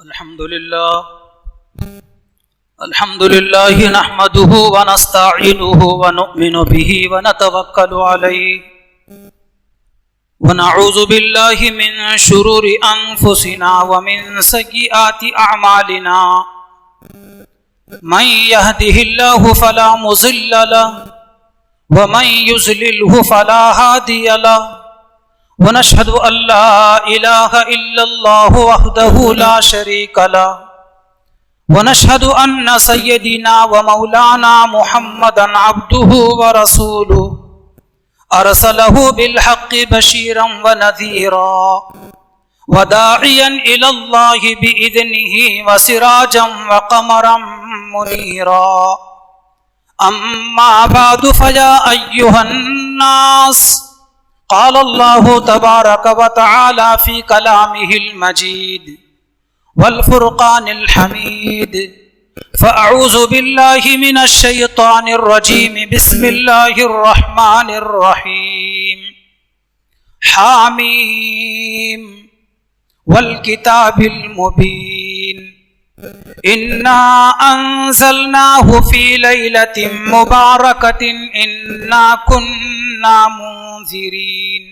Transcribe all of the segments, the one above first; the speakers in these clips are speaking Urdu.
الحمد لله نحمده ونستعينه ونؤمن به ونتوكل عليه ونعوذ بالله من شرور أنفسنا ومن سيئات أعمالنا من يهده الله فلا مضل له ومن يضلله فلا هادي له ونشهد أن لا إله إلا الله وحده لا شريك له ونشهد أن سيدنا ومولانا محمدا عبده ورسوله أرسله بالحق بشيرا ونذيرا وداعيا إلى الله بإذنه وسراجا وقمرا منيرا أما بعد فيا أيها الناس قال الله تبارك وتعالى في كلامه المجيد والفرقان الحميد فأعوذ بالله من الشيطان الرجيم بسم الله الرحمن الرحيم حاميم والكتاب المبين إنا أنزلناه في ليلة مباركة إنا كنا منذرين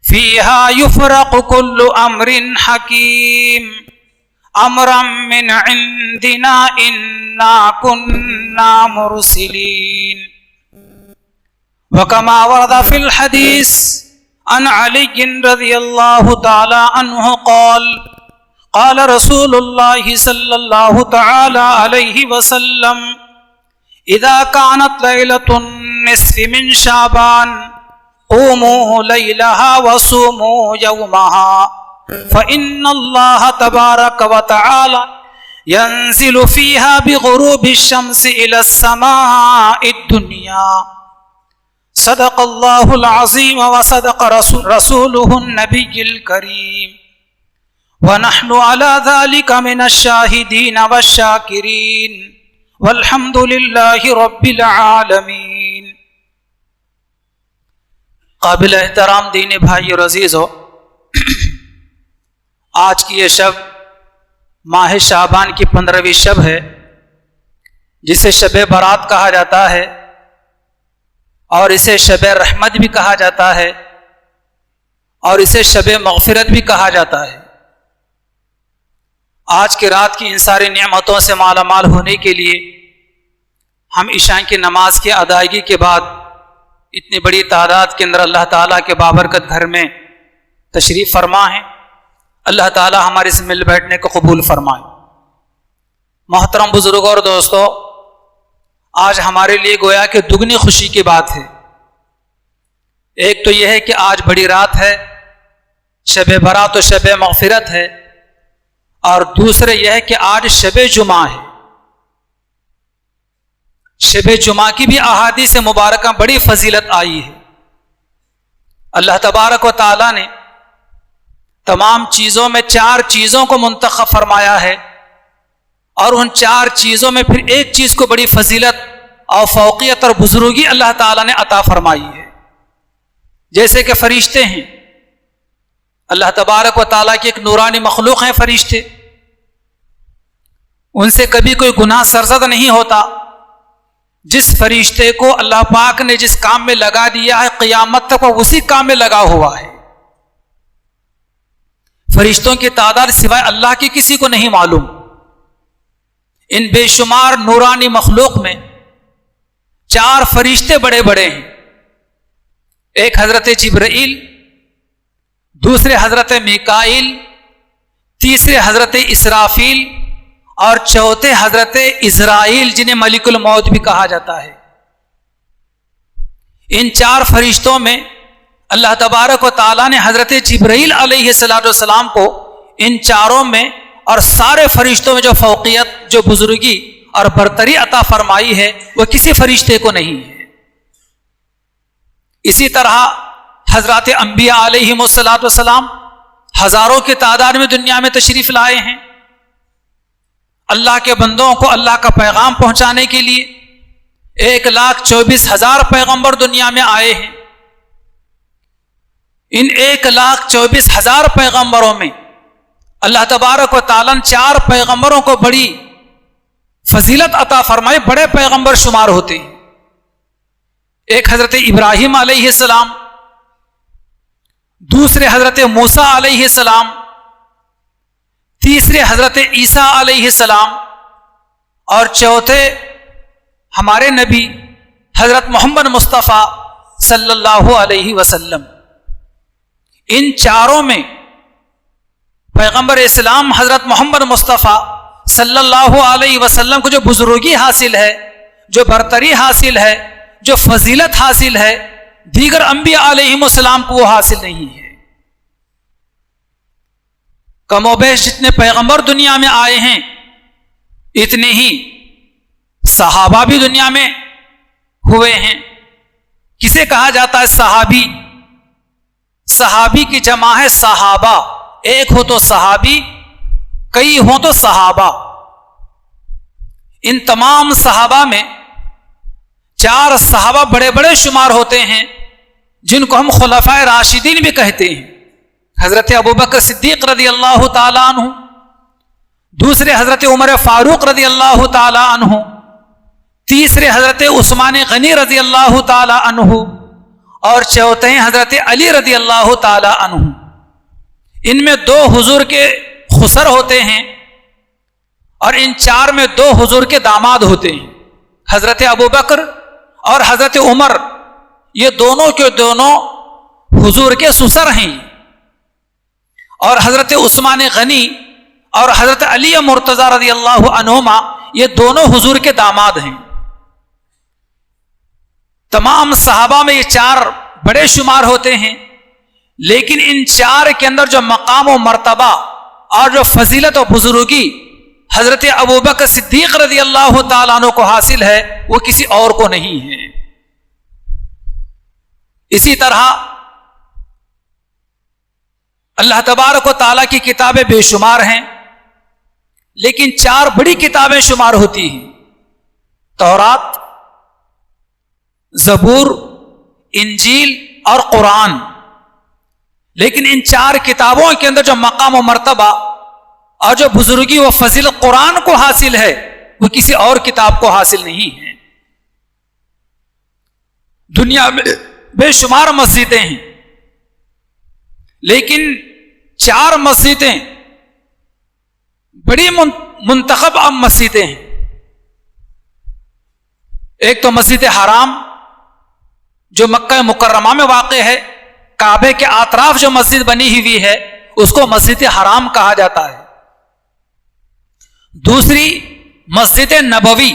فيها يفرق كل أمر حكيم أمرا من عندنا إنا كنا مرسلين وكما ورد في الحديث عن علي رضي الله تعالى عنه قال رسول الله صلى الله تعالى عليه وسلم إذا كانت ليلة النصف من شعبان قوموا ليلها وصوموا يومها فإن الله تبارك وتعالى ينزل فيها بغروب الشمس إلى السماء الدنيا صدق الله العظيم وصدق رسوله النبي الكريم ونحن على ذلك من الشاهدين والشاكرين والحمد لله رب العالمين. قابل احترام دین بھائی اور عزیزو، آج کی یہ شب ماہ شعبان کی 15ویں شب ہے، جسے شب برات کہا جاتا ہے اور اسے شب رحمت بھی کہا جاتا ہے اور اسے شب مغفرت بھی کہا جاتا ہے. آج کی رات کی ان ساری نعمتوں سے مالا مال ہونے کے لیے ہم عشاء کی نماز کی ادائیگی کے بعد اتنی بڑی تعداد کے اندر اللہ تعالیٰ کے بابرکت گھر میں تشریف فرما ہیں. اللہ تعالیٰ ہمارے اس مل بیٹھنے کو قبول فرمائے. محترم بزرگوں اور دوستو، آج ہمارے لیے گویا کہ دگنی خوشی کی بات ہے. ایک تو یہ ہے کہ آج بڑی رات ہے، شب برات و شب مغفرت ہے، اور دوسرے یہ ہے کہ آج شب جمعہ ہے. شب جمعہ کی بھی احادیث مبارکہ بڑی فضیلت آئی ہے. اللہ تبارک و تعالیٰ نے تمام چیزوں میں 4 چیزوں کو منتخب فرمایا ہے، اور ان 4 چیزوں میں پھر ایک چیز کو بڑی فضیلت اور فوقیت اور بزرگی اللہ تعالیٰ نے عطا فرمائی ہے. جیسے کہ فرشتے ہیں، اللہ تبارک و تعالیٰ کی ایک نورانی مخلوق ہیں فرشتے، ان سے کبھی کوئی گناہ سرزد نہیں ہوتا. جس فرشتے کو اللہ پاک نے جس کام میں لگا دیا ہے، قیامت تک وہ اسی کام میں لگا ہوا ہے. فرشتوں کی تعداد سوائے اللہ کی کسی کو نہیں معلوم. ان بے شمار نورانی مخلوق میں 4 فرشتے بڑے بڑے ہیں. ایک حضرت جبرائیل، دوسرے حضرت میکائیل، تیسرے حضرت اسرافیل، اور چوتھے حضرت عزرائیل جنہیں ملک الموت بھی کہا جاتا ہے. ان 4 فرشتوں میں اللہ تبارک و تعالیٰ نے حضرت جبرائیل علیہ السلام کو ان 4 میں اور سارے فرشتوں میں جو فوقیت، جو بزرگی اور برتری عطا فرمائی ہے، وہ کسی فرشتے کو نہیں ہے. اسی طرح حضرات انبیاء علیہم السلام ہزاروں کی تعداد میں دنیا میں تشریف لائے ہیں. اللہ کے بندوں کو اللہ کا پیغام پہنچانے کے لیے 1,24,000 پیغمبر دنیا میں آئے ہیں. ان 1,24,000 پیغمبروں میں اللہ تبارک و تعالیٰ نے 4 پیغمبروں کو بڑی فضیلت عطا فرمائے، بڑے پیغمبر شمار ہوتے ہیں۔ ایک حضرت ابراہیم علیہ السلام، دوسرے حضرت موسیٰ علیہ السلام، تیسرے حضرت عیسیٰ علیہ السلام، اور چوتھے ہمارے نبی حضرت محمد مصطفیٰ صلی اللہ علیہ وسلم۔ ان چاروں میں پیغمبر اسلام حضرت محمد مصطفیٰ صلی اللہ علیہ وسلم کو جو بزرگی حاصل ہے، جو برتری حاصل ہے، جو فضیلت حاصل ہے، دیگر انبیاء علیہم السلام کو وہ حاصل نہیں ہے۔ کم و بیش جتنے پیغمبر دنیا میں آئے ہیں اتنے ہی صحابہ بھی دنیا میں ہوئے ہیں۔ کسے کہا جاتا ہے صحابی؟ صحابی کی جمع ہے صحابہ، ایک ہو تو صحابی، کئی ہوں تو صحابہ۔ ان تمام صحابہ میں 4 صحابہ بڑے بڑے شمار ہوتے ہیں جن کو ہم خلفائے راشدین بھی کہتے ہیں۔ حضرت ابوبکر صدیق رضی اللہ تعالی عنہ، دوسرے حضرت عمر فاروق رضی اللہ تعالی عنہ، تیسرے حضرت عثمان غنی رضی اللہ تعالی عنہ، اور چوتھے حضرت علی رضی اللہ تعالی عنہ۔ ان میں 2 حضور کے خسر ہوتے ہیں اور ان 4 میں 2 حضور کے داماد ہوتے ہیں، حضرت ابوبکر اور حضرت عمر۔ یہ دونوں کے دونوں حضور کے سسر ہیں، اور حضرت عثمان غنی اور حضرت علی مرتضی رضی اللہ عنہما یہ دونوں حضور کے داماد ہیں۔ تمام صحابہ میں یہ 4 بڑے شمار ہوتے ہیں، لیکن ان 4 کے اندر جو مقام و مرتبہ اور جو فضیلت و بزرگی حضرت ابوبکر صدیق رضی اللہ تعالیٰ عنہ کو حاصل ہے وہ کسی اور کو نہیں ہے۔ اسی طرح اللہ تبارک و تعالیٰ کی کتابیں بے شمار ہیں، لیکن 4 بڑی کتابیں شمار ہوتی ہیں: تورات، زبور، انجیل اور قرآن۔ لیکن ان 4 کتابوں کے اندر جو مقام و مرتبہ اور جو بزرگی و فضیلت قرآن کو حاصل ہے وہ کسی اور کتاب کو حاصل نہیں ہے۔ دنیا میں بے شمار مسجدیں ہیں، لیکن 4 مسجدیں بڑی منتخب مسجدیں ہیں۔ ایک تو مسجد حرام جو مکہ مکرمہ میں واقع ہے، کعبے کے اطراف جو مسجد بنی ہوئی ہے اس کو مسجد حرام کہا جاتا ہے۔ دوسری مسجد نبوی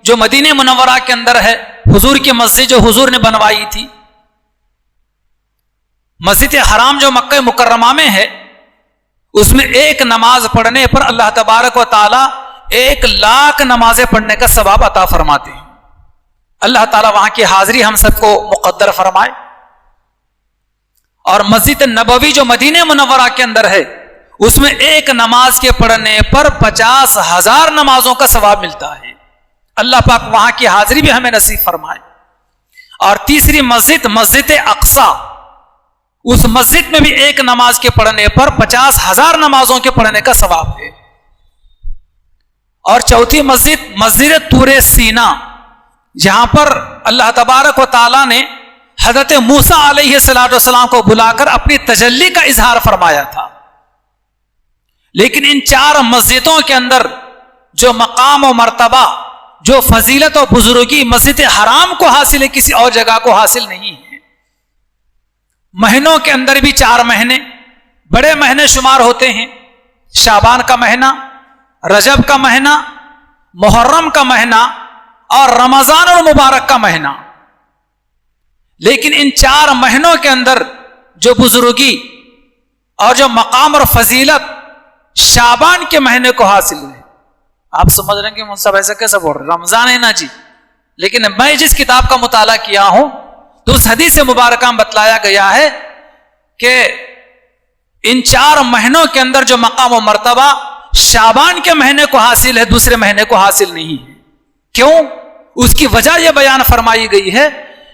جو مدینہ منورہ کے اندر ہے، حضور کی مسجد جو حضور نے بنوائی تھی۔ مسجد حرام جو مکہ مکرمہ میں ہے اس میں ایک نماز پڑھنے پر اللہ تبارک و تعالی 1,00,000 نمازیں پڑھنے کا ثواب عطا فرماتے ہیں۔ اللہ تعالیٰ وہاں کی حاضری ہم سب کو مقدر فرمائے۔ اور مسجد نبوی جو مدینہ منورہ کے اندر ہے اس میں ایک نماز کے پڑھنے پر 50,000 نمازوں کا ثواب ملتا ہے۔ اللہ پاک وہاں کی حاضری بھی ہمیں نصیب فرمائے۔ اور تیسری مسجد، مسجد اقصی، اس مسجد میں بھی ایک نماز کے پڑھنے پر 50,000 نمازوں کے پڑھنے کا ثواب ہے۔ اور چوتھی مسجد، مسجد طور سینا، جہاں پر اللہ تبارک و تعالیٰ نے حضرت موسیٰ علیہ السلام کو بلا کر اپنی تجلی کا اظہار فرمایا تھا۔ لیکن ان 4 مسجدوں کے اندر جو مقام و مرتبہ، جو فضیلت و بزرگی مسجد حرام کو حاصل ہے کسی اور جگہ کو حاصل نہیں ہے۔ مہینوں کے اندر بھی 4 مہینے بڑے مہینے شمار ہوتے ہیں: شعبان کا مہینہ، رجب کا مہینہ، محرم کا مہینہ اور رمضان المبارک کا مہینہ۔ لیکن ان 4 مہینوں کے اندر جو بزرگی اور جو مقام اور فضیلت شعبان کے مہینے کو حاصل ہے۔ آپ سمجھ رہے ہیں کہ مصطفیٰ ایسا کیسے بول رہے؟ رمضان ہے نا جی، لیکن میں جس کتاب کا مطالعہ کیا ہوں تو اس حدیث مبارکہ میں بتلایا گیا ہے کہ ان 4 مہینوں کے اندر جو مقام و مرتبہ شعبان کے مہینے کو حاصل ہے دوسرے مہینے کو حاصل نہیں ہے۔ کیوں؟ اس کی وجہ یہ بیان فرمائی گئی ہے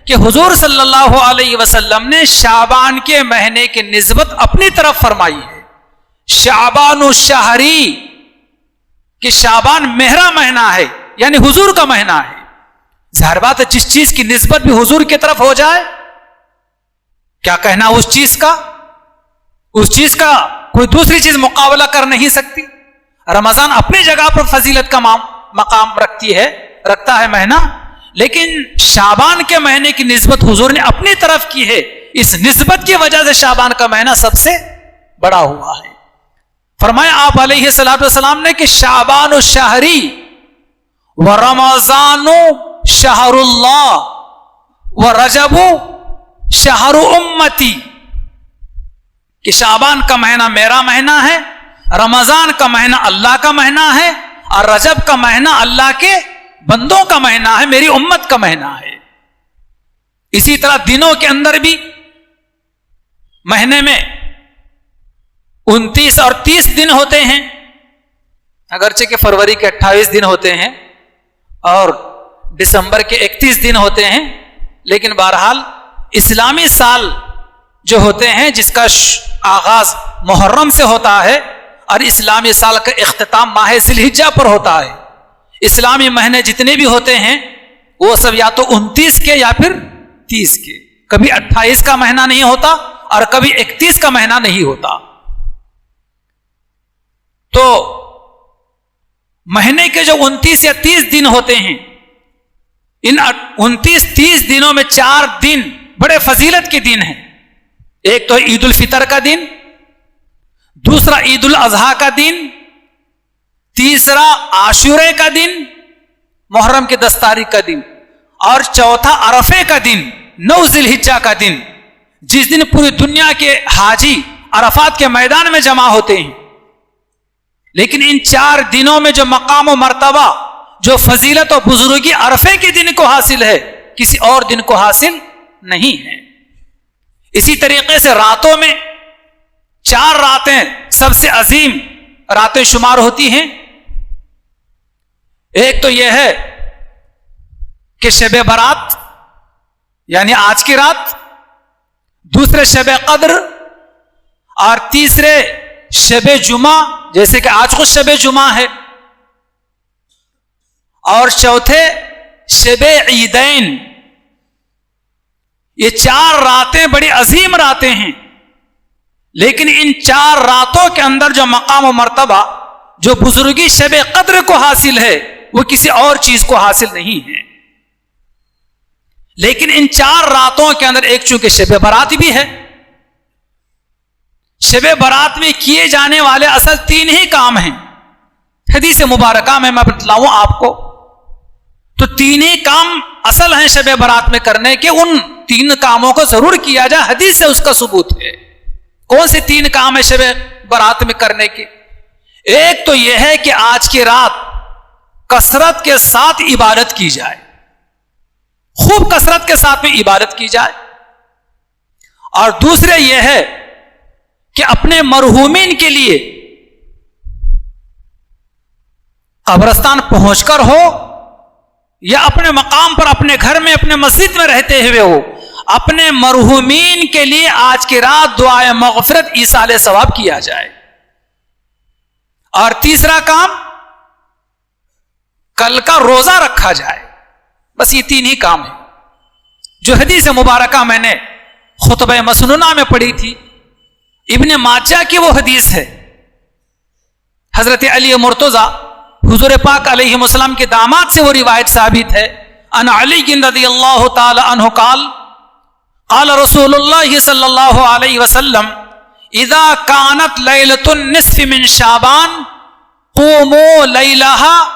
کہ حضور صلی اللہ علیہ وسلم نے شعبان کے مہینے کی نسبت اپنی طرف فرمائی ہے، شعبان الشہری کہ شعبان مہرا مہینہ ہے، یعنی حضور کا مہینہ ہے. ظاہر بات ہے جس چیز کی نسبت بھی حضور کی طرف ہو جائے، کیا کہنا اس چیز کا کوئی دوسری چیز مقابلہ کر نہیں سکتی. رمضان اپنی جگہ پر فضیلت کا مقام رکھتا ہے مہینہ، لیکن شعبان کے مہینے کی نسبت حضور نے اپنی طرف کی ہے. اس نسبت کی وجہ سے شعبان کا مہینہ سب سے بڑا ہوا ہے. فرمایا آپ علیہ الصلوۃ والسلام نے کہ شعبان الشہری و رمضان شہر اللہ و رجب شہر امتی، کہ شعبان کا مہینہ میرا مہینہ ہے، رمضان کا مہینہ اللہ کا مہینہ ہے، اور رجب کا مہینہ اللہ کے بندوں کا مہینہ ہے، میری امت کا مہینہ ہے. اسی طرح دنوں کے اندر بھی مہینے میں 29 اور 30 دن ہوتے ہیں، اگرچہ کہ فروری کے 28 دن ہوتے ہیں اور دسمبر کے 31 دن ہوتے ہیں، لیکن بہرحال اسلامی سال جو ہوتے ہیں جس کا آغاز محرم سے ہوتا ہے اور اسلامی سال کا اختتام ماہ ذی الحجہ پر ہوتا ہے. اسلامی مہینے جتنے بھی ہوتے ہیں وہ سب یا تو 29 کے یا پھر 30 کے، کبھی 28 کا مہینہ نہیں ہوتا اور کبھی 31 کا مہینہ نہیں ہوتا. تو مہینے کے جو 29 یا 30 دن ہوتے ہیں، ان 29-30 دنوں میں 4 دن بڑے فضیلت کے دن ہیں. ایک تو عید الفطر کا دن، دوسرا عید الاضحیٰ کا دن، تیسرا عاشورے کا دن، محرم کے 10 تاریخ کا دن، اور چوتھا عرفے کا دن، 9 ذی الحجہ کا دن، جس دن پوری دنیا کے حاجی عرفات کے میدان میں جمع ہوتے ہیں. لیکن ان 4 دنوں میں جو مقام و مرتبہ، جو فضیلت و بزرگی عرفے کے دن کو حاصل ہے، کسی اور دن کو حاصل نہیں ہے. اسی طریقے سے راتوں میں 4 راتیں سب سے عظیم راتیں شمار ہوتی ہیں. ایک تو یہ ہے کہ شب برات یعنی آج کی رات، دوسرے شب قدر، اور تیسرے شب جمعہ جیسے کہ آج خود شب جمعہ ہے، اور چوتھے شب عیدین. یہ 4 راتیں بڑی عظیم راتیں ہیں، لیکن ان 4 راتوں کے اندر جو مقام و مرتبہ، جو بزرگی شب قدر کو حاصل ہے، وہ کسی اور چیز کو حاصل نہیں ہے. لیکن ان 4 راتوں کے اندر ایک چونکہ شب برات بھی ہے. شب برات میں کیے جانے والے اصل 3 ہی کام ہیں. حدیث مبارکہ میں بتلاؤں آپ کو تو 3 ہی کام اصل ہیں شب برات میں کرنے کے. ان 3 کاموں کو ضرور کیا جائے، حدیث سے اس کا ثبوت ہے. کون سے 3 کام ہیں شب برات میں کرنے کے؟ ایک تو یہ ہے کہ آج کی رات کثرت کے ساتھ عبادت کی جائے، خوب کثرت کے ساتھ میں عبادت کی جائے. اور دوسرے یہ ہے کہ اپنے مرحومین کے لیے قبرستان پہنچ کر ہو یا اپنے مقام پر، اپنے گھر میں، اپنے مسجد میں رہتے ہوئے ہو، اپنے مرحومین کے لیے آج کی رات دعائے مغفرت، ایصال ثواب کیا جائے. اور تیسرا کام کل کا روزہ رکھا جائے. بس یہ 3 ہی کام ہیں جو حدیث مبارکہ میں نے خطبہ مسنونہ میں پڑھی تھی. ابن ماجہ کی وہ حدیث ہے، حضرت علی مرتضیٰ حضور پاک علیہ السلام کے داماد سے وہ روایت ثابت ہے. ان علی رضی اللہ تعالی عنہ قال قال رسول اللہ صلی اللہ علیہ وسلم اذا كانت لیلۃ النصف من شعبان قوموا لیلها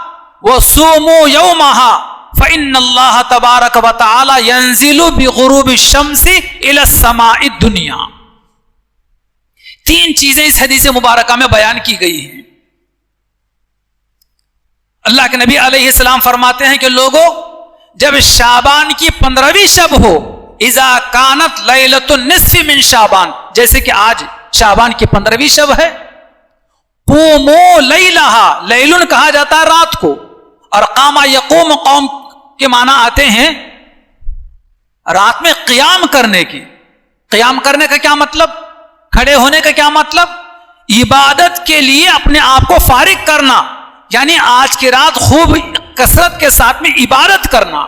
وصوموا یومها فإن اللہ تبارک و تعالی ينزل بغروب الشمس الى السماء الدنیا. 3 چیزیں اس حدیث مبارکہ میں بیان کی گئی ہیں. اللہ کے نبی علیہ السلام فرماتے ہیں کہ لوگوں، جب شعبان کی 15ویں شب ہو، اذا کانت لیلۃ النصف من شعبان، جیسے کہ آج شعبان کی 15ویں شب ہے، قوموا لیلہا، لیلن کہا جاتا ہے رات کو، اور قام یقوم قوم کے معنی آتے ہیں رات میں قیام کرنے کی. قیام کرنے کا کیا مطلب؟ کھڑے ہونے کا کیا مطلب؟ عبادت کے لیے اپنے آپ کو فارغ کرنا، یعنی آج کی رات خوب کثرت کے ساتھ میں عبادت کرنا.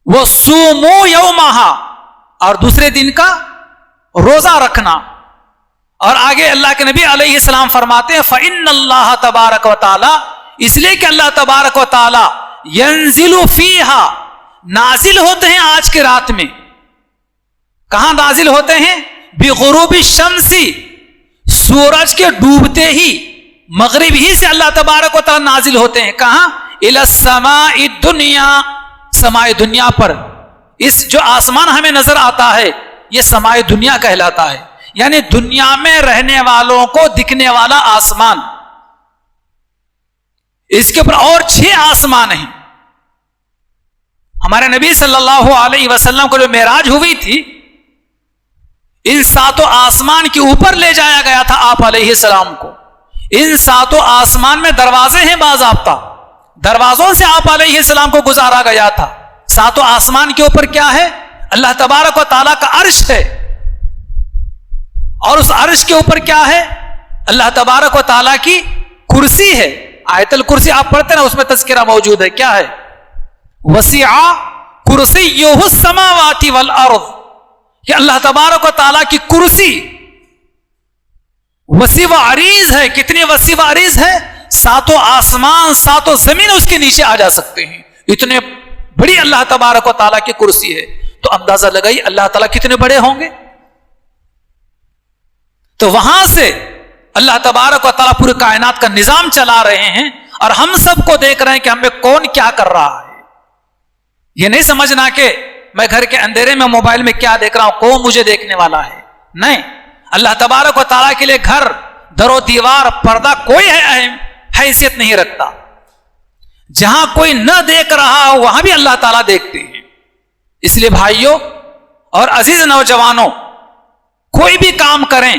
وہ سومو یومہا، اور دوسرے دن کا روزہ رکھنا. اور آگے اللہ کے نبی علیہ السلام فرماتے ہیں فَإِنَّ اللَّهَ تبارک و تعالی، اس لیے کہ اللہ تبارک و تعالی ينزل فیہا، نازل ہوتے ہیں آج کی رات میں. کہاں نازل ہوتے ہیں؟ بغروب الشمس، سورج کے ڈوبتے ہی، مغرب ہی سے اللہ تبارک و تعالی نازل ہوتے ہیں. کہاں؟ الی السماء الدنیا، سماء دنیا پر. اس جو آسمان ہمیں نظر آتا ہے یہ سماء دنیا کہلاتا ہے، یعنی دنیا میں رہنے والوں کو دکھنے والا آسمان. اس کے اوپر اور 6 آسمان ہیں. ہمارے نبی صلی اللہ علیہ وسلم کو جو معراج ہوئی تھی، ان 7 آسمان کے اوپر لے جایا گیا تھا آپ علیہ السلام کو. ان 7 آسمان میں دروازے ہیں باضابطہ، دروازوں سے آپ علیہ السلام کو گزارا گیا تھا. 7 آسمان کے اوپر کیا ہے؟ اللہ تبارک و تعالیٰ کا عرش ہے. اور اس عرش کے اوپر کیا ہے؟ اللہ تبارک و تعالیٰ کی کرسی ہے. آیت الکرسی آپ پڑھتے نا، اس میں تذکرہ موجود ہے. کیا ہے؟ وسع کرسیہ السماوات والارض، کہ اللہ تبارک و تعالیٰ کی کرسی وسیع و عریض ہے. کتنی وسیع و عریض ہے؟ 7 آسمان 7 زمین اس کے نیچے آ جا سکتے ہیں. اتنے بڑی اللہ تبارک و تعالیٰ کی کرسی ہے. تو اندازہ لگائیے اللہ تعالیٰ کتنے بڑے ہوں گے. تو وہاں سے اللہ تبارک و تعالیٰ پوری کائنات کا نظام چلا رہے ہیں، اور ہم سب کو دیکھ رہے ہیں کہ ہمیں کون کیا کر رہا ہے. یہ نہیں سمجھنا کہ میں گھر کے اندھیرے میں موبائل میں کیا دیکھ رہا ہوں، کون مجھے دیکھنے والا ہے. نہیں، اللہ تبارک و تعالیٰ کے لیے گھر، در و دیوار، پردہ کوئی اہم حیثیت نہیں رکھتا. جہاں کوئی نہ دیکھ رہا ہو وہاں بھی اللہ تعالیٰ دیکھتے ہیں. اس لیے بھائیوں اور عزیز نوجوانوں، کوئی بھی کام کریں،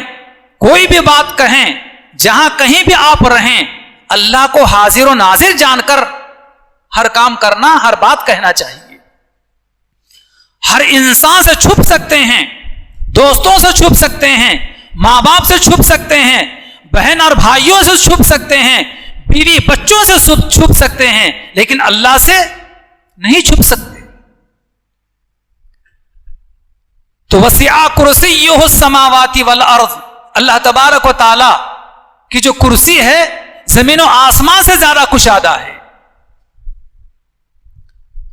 کوئی بھی بات کہیں، جہاں کہیں بھی آپ رہیں، اللہ کو حاضر و ناظر جان کر ہر کام کرنا، ہر بات کہنا چاہیے. ہر انسان سے چھپ سکتے ہیں، دوستوں سے چھپ سکتے ہیں، ماں باپ سے چھپ سکتے ہیں، بہن اور بھائیوں سے چھپ سکتے ہیں، بیوی بچوں سے چھپ سکتے ہیں، لیکن اللہ سے نہیں چھپ سکتے. تو وسع کرسیہ السماوات والارض، اللہ تبارک و تعالی کی جو کرسی ہے زمین و آسمان سے زیادہ کشادہ ہے.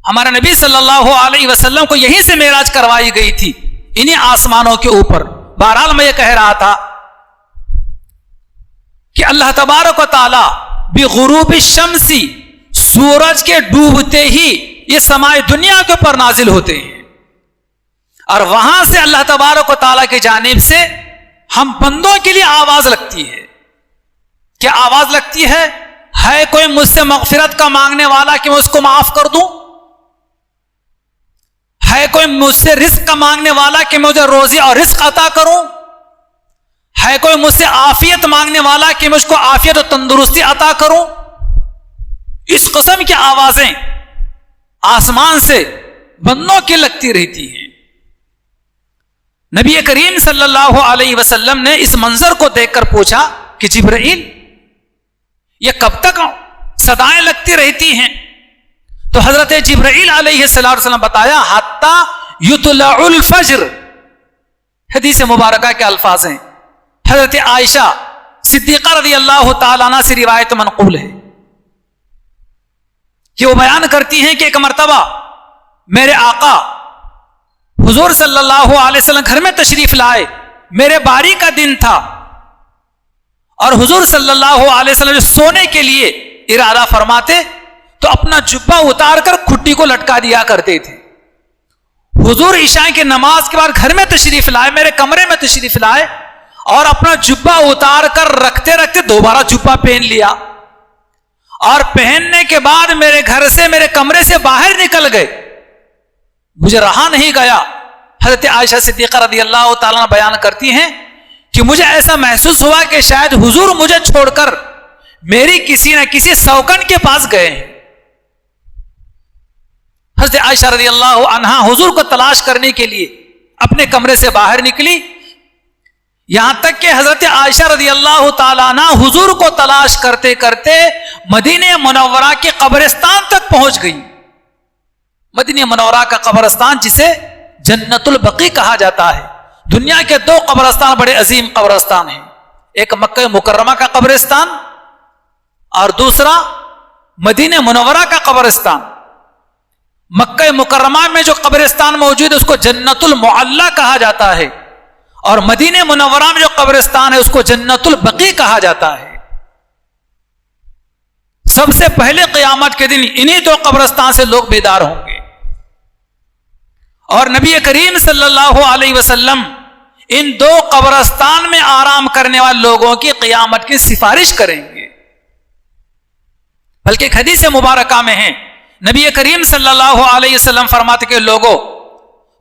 ہمارے نبی صلی اللہ علیہ وسلم کو یہیں سے معراج کروائی گئی تھی، انہی آسمانوں کے اوپر. بہرحال میں یہ کہہ رہا تھا کہ اللہ تبارک و تعالی بغروب الشمس، سورج کے ڈوبتے ہی یہ سماء دنیا کے اوپر نازل ہوتے ہیں، اور وہاں سے اللہ تبارک و تعالی کی جانب سے ہم بندوں کے لیے آواز لگتی ہے. کیا آواز لگتی ہے؟ ہے کوئی مجھ سے مغفرت کا مانگنے والا کہ میں اس کو معاف کر دوں؟ ہے کوئی مجھ سے رزق کا مانگنے والا کہ میں مجھے روزی اور رزق عطا کروں؟ ہے کوئی مجھ سے عافیت مانگنے والا کہ میں اس کو عافیت و تندرستی عطا کروں؟ اس قسم کی آوازیں آسمان سے بندوں کی لگتی رہتی ہیں. نبی کریم صلی اللہ علیہ وسلم نے اس منظر کو دیکھ کر پوچھا کہ جبرائیل، یہ کب تک صدائیں لگتی رہتی ہیں؟ تو حضرت جبرائیل علیہ السلام بتایا حتی یطلع الفجر. حدیث مبارکہ کے الفاظ ہیں، حضرت عائشہ صدیقہ رضی اللہ تعالیٰ عنہ سے روایت منقول ہے کہ وہ بیان کرتی ہیں کہ ایک مرتبہ میرے آقا حضور صلی اللہ علیہ وسلم گھر میں تشریف لائے. میرے باری کا دن تھا، اور حضور صلی اللہ علیہ وسلم سونے کے لیے ارادہ فرماتے تو اپنا جبہ اتار کر کھٹی کو لٹکا دیا کرتے تھے. حضور عشاء کی نماز کے بعد گھر میں تشریف لائے، میرے کمرے میں تشریف لائے، اور اپنا جبہ اتار کر رکھتے رکھتے دوبارہ جبہ پہن لیا، اور پہننے کے بعد میرے گھر سے، میرے کمرے سے باہر نکل گئے. مجھے رہا نہیں گیا. حضرت عائشہ صدیقہ رضی اللہ تعالیٰ بیان کرتی ہیں کہ مجھے ایسا محسوس ہوا کہ شاید حضور مجھے چھوڑ کر میری کسی نہ کسی سوکن کے پاس گئے ہیں. حضرت عائشہ رضی اللہ عنہا حضور کو تلاش کرنے کے لیے اپنے کمرے سے باہر نکلی. یہاں تک کہ حضرت عائشہ رضی اللہ تعالیٰ عنہ حضور کو تلاش کرتے کرتے مدینہ منورہ کے قبرستان تک پہنچ گئی. مدینہ منورہ کا قبرستان جسے جنت البقیع کہا جاتا ہے. دنیا کے 2 قبرستان بڑے عظیم قبرستان ہیں, ایک مکہ مکرمہ کا قبرستان اور دوسرا مدینہ منورہ کا قبرستان. مکہ مکرمہ میں جو قبرستان موجود ہے اس کو جنت المعلی کہا جاتا ہے, اور مدینہ منورہ میں جو قبرستان ہے اس کو جنت البقیع کہا جاتا ہے. سب سے پہلے قیامت کے دن انہی 2 قبرستان سے لوگ بیدار ہوں گے, اور نبی کریم صلی اللہ علیہ وسلم ان 2 قبرستان میں آرام کرنے والے لوگوں کی قیامت کی سفارش کریں گے. بلکہ ایک حدیث مبارکہ میں ہے, نبی کریم صلی اللہ علیہ وسلم فرماتے کہ لوگوں,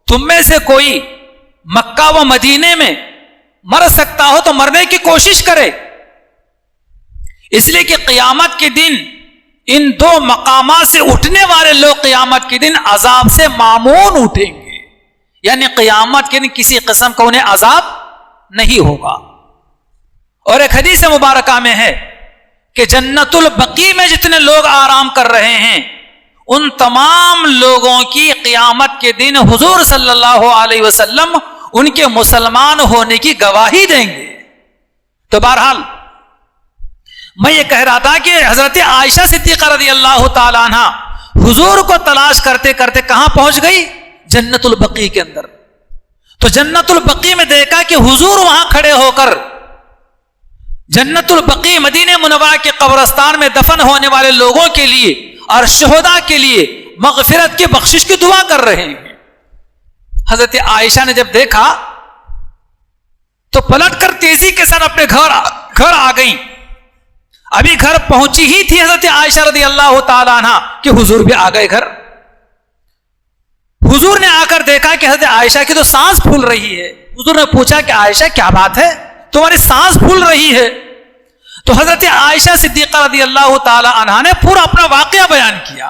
تم میں سے کوئی مکہ و مدینے میں مر سکتا ہو تو مرنے کی کوشش کرے, اس لیے کہ قیامت کے دن ان 2 مقامات سے اٹھنے والے لوگ قیامت کے دن عذاب سے مامون اٹھیں گے, یعنی قیامت کے دن کسی قسم کا انہیں عذاب نہیں ہوگا. اور ایک حدیث مبارکہ میں ہے کہ جنت البقیع میں جتنے لوگ آرام کر رہے ہیں ان تمام لوگوں کی قیامت کے دن حضور صلی اللہ علیہ وسلم ان کے مسلمان ہونے کی گواہی دیں گے. تو بہرحال میں یہ کہہ رہا تھا کہ حضرت عائشہ صدیقہ رضی اللہ تعالیٰ عنہ حضور کو تلاش کرتے کرتے کہاں پہنچ گئی؟ جنت البقیع کے اندر. تو جنت البقیع میں دیکھا کہ حضور وہاں کھڑے ہو کر جنت البقیع مدینہ منورہ کے قبرستان میں دفن ہونے والے لوگوں کے لیے اور شہداء کے لیے مغفرت کی بخشش کی دعا کر رہے ہیں. حضرت عائشہ نے جب دیکھا تو پلٹ کر تیزی کے ساتھ اپنے گھر آ گئیں. ابھی گھر پہنچی ہی تھی حضرت عائشہ رضی اللہ تعالیٰ عنہ کہ حضور بھی آ گئے گھر. حضور نے آ کر دیکھا کہ حضرت عائشہ کی تو سانس پھول رہی ہے. حضور نے پوچھا کہ عائشہ کیا بات ہے, تمہاری سانس پھول رہی ہے؟ تو حضرت عائشہ صدیقہ رضی اللہ تعالی عنہا نے پورا اپنا واقعہ بیان کیا.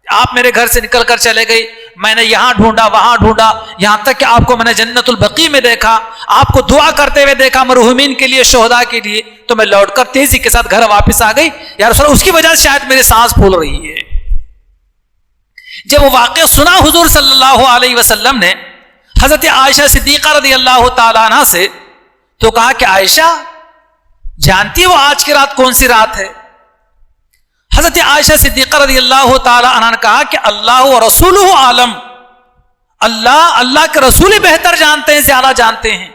آپ میرے گھر سے نکل کر چلے گئے, میں نے یہاں ڈھونڈا وہاں ڈھونڈا, یہاں تک کہ آپ کو میں نے جنت البقیع میں دیکھا, آپ کو دعا کرتے ہوئے دیکھا مرحومین کے لیے, شہداء کے لیے, تو میں لوٹ کر تیزی کے ساتھ گھر واپس آ گئی. یا رسول اللہ, اس کی وجہ سے شاید میری سانس پھول رہی ہے. جب وہ واقعہ سنا حضور صلی اللہ علیہ وسلم نے حضرت عائشہ صدیقہ رضی اللہ تعالیٰ عنہ سے, تو کہا کہ عائشہ جانتی ہو آج کی رات کون سی رات ہے؟ حضرت عائشہ صدیقہ رضی اللہ تعالیٰ عنہ نے کہا کہ اللہ و رسولہ عالم, اللہ کے رسول بہتر جانتے ہیں, زیادہ جانتے ہیں,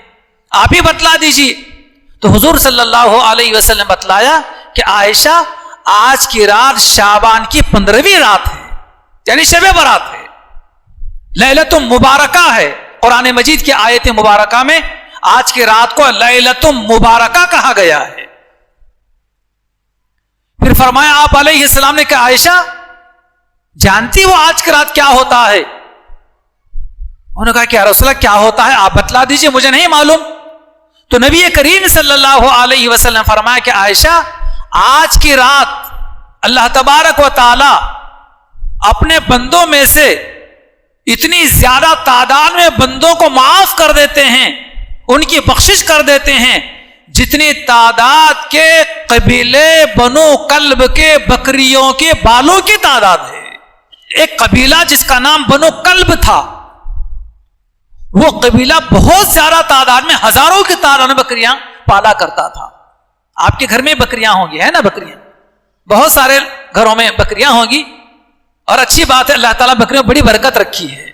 آپ ہی بتلا دیجیے. تو حضور صلی اللہ علیہ وسلم بتلایا کہ عائشہ آج کی رات شعبان کی 15ویں رات ہے, یعنی شب برات ہے, لیلۃ مبارکہ ہے. قرآن مجید کی آیت مبارکہ میں آج کی رات کو لیلۃ مبارکہ کہا گیا ہے. پھر فرمایا آپ علیہ السلام نے کہ عائشہ جانتی ہو آج کی رات کیا ہوتا ہے؟ انہوں نے کہا کہ یا رسول اللہ کیا ہوتا ہے, آپ بتلا دیجئے, مجھے نہیں معلوم. تو نبی کریم صلی اللہ علیہ وسلم فرمایا کہ عائشہ آج کی رات اللہ تبارک و تعالی اپنے بندوں میں سے اتنی زیادہ تعداد میں بندوں کو معاف کر دیتے ہیں, ان کی بخشش کر دیتے ہیں, جتنی تعداد کے قبیلے بنو کلب کے بکریوں کے بالوں کی تعداد ہے. ایک قبیلہ جس کا نام بنو کلب تھا, وہ قبیلہ بہت زیادہ تعداد میں, ہزاروں کی تعداد میں بکریاں پالا کرتا تھا. آپ کے گھر میں بکریاں ہوں گی, ہے نا, بکریاں بہت سارے گھروں میں بکریاں ہوں گی, اور اچھی بات ہے, اللہ تعالیٰ بکریوں بڑی برکت رکھی ہے.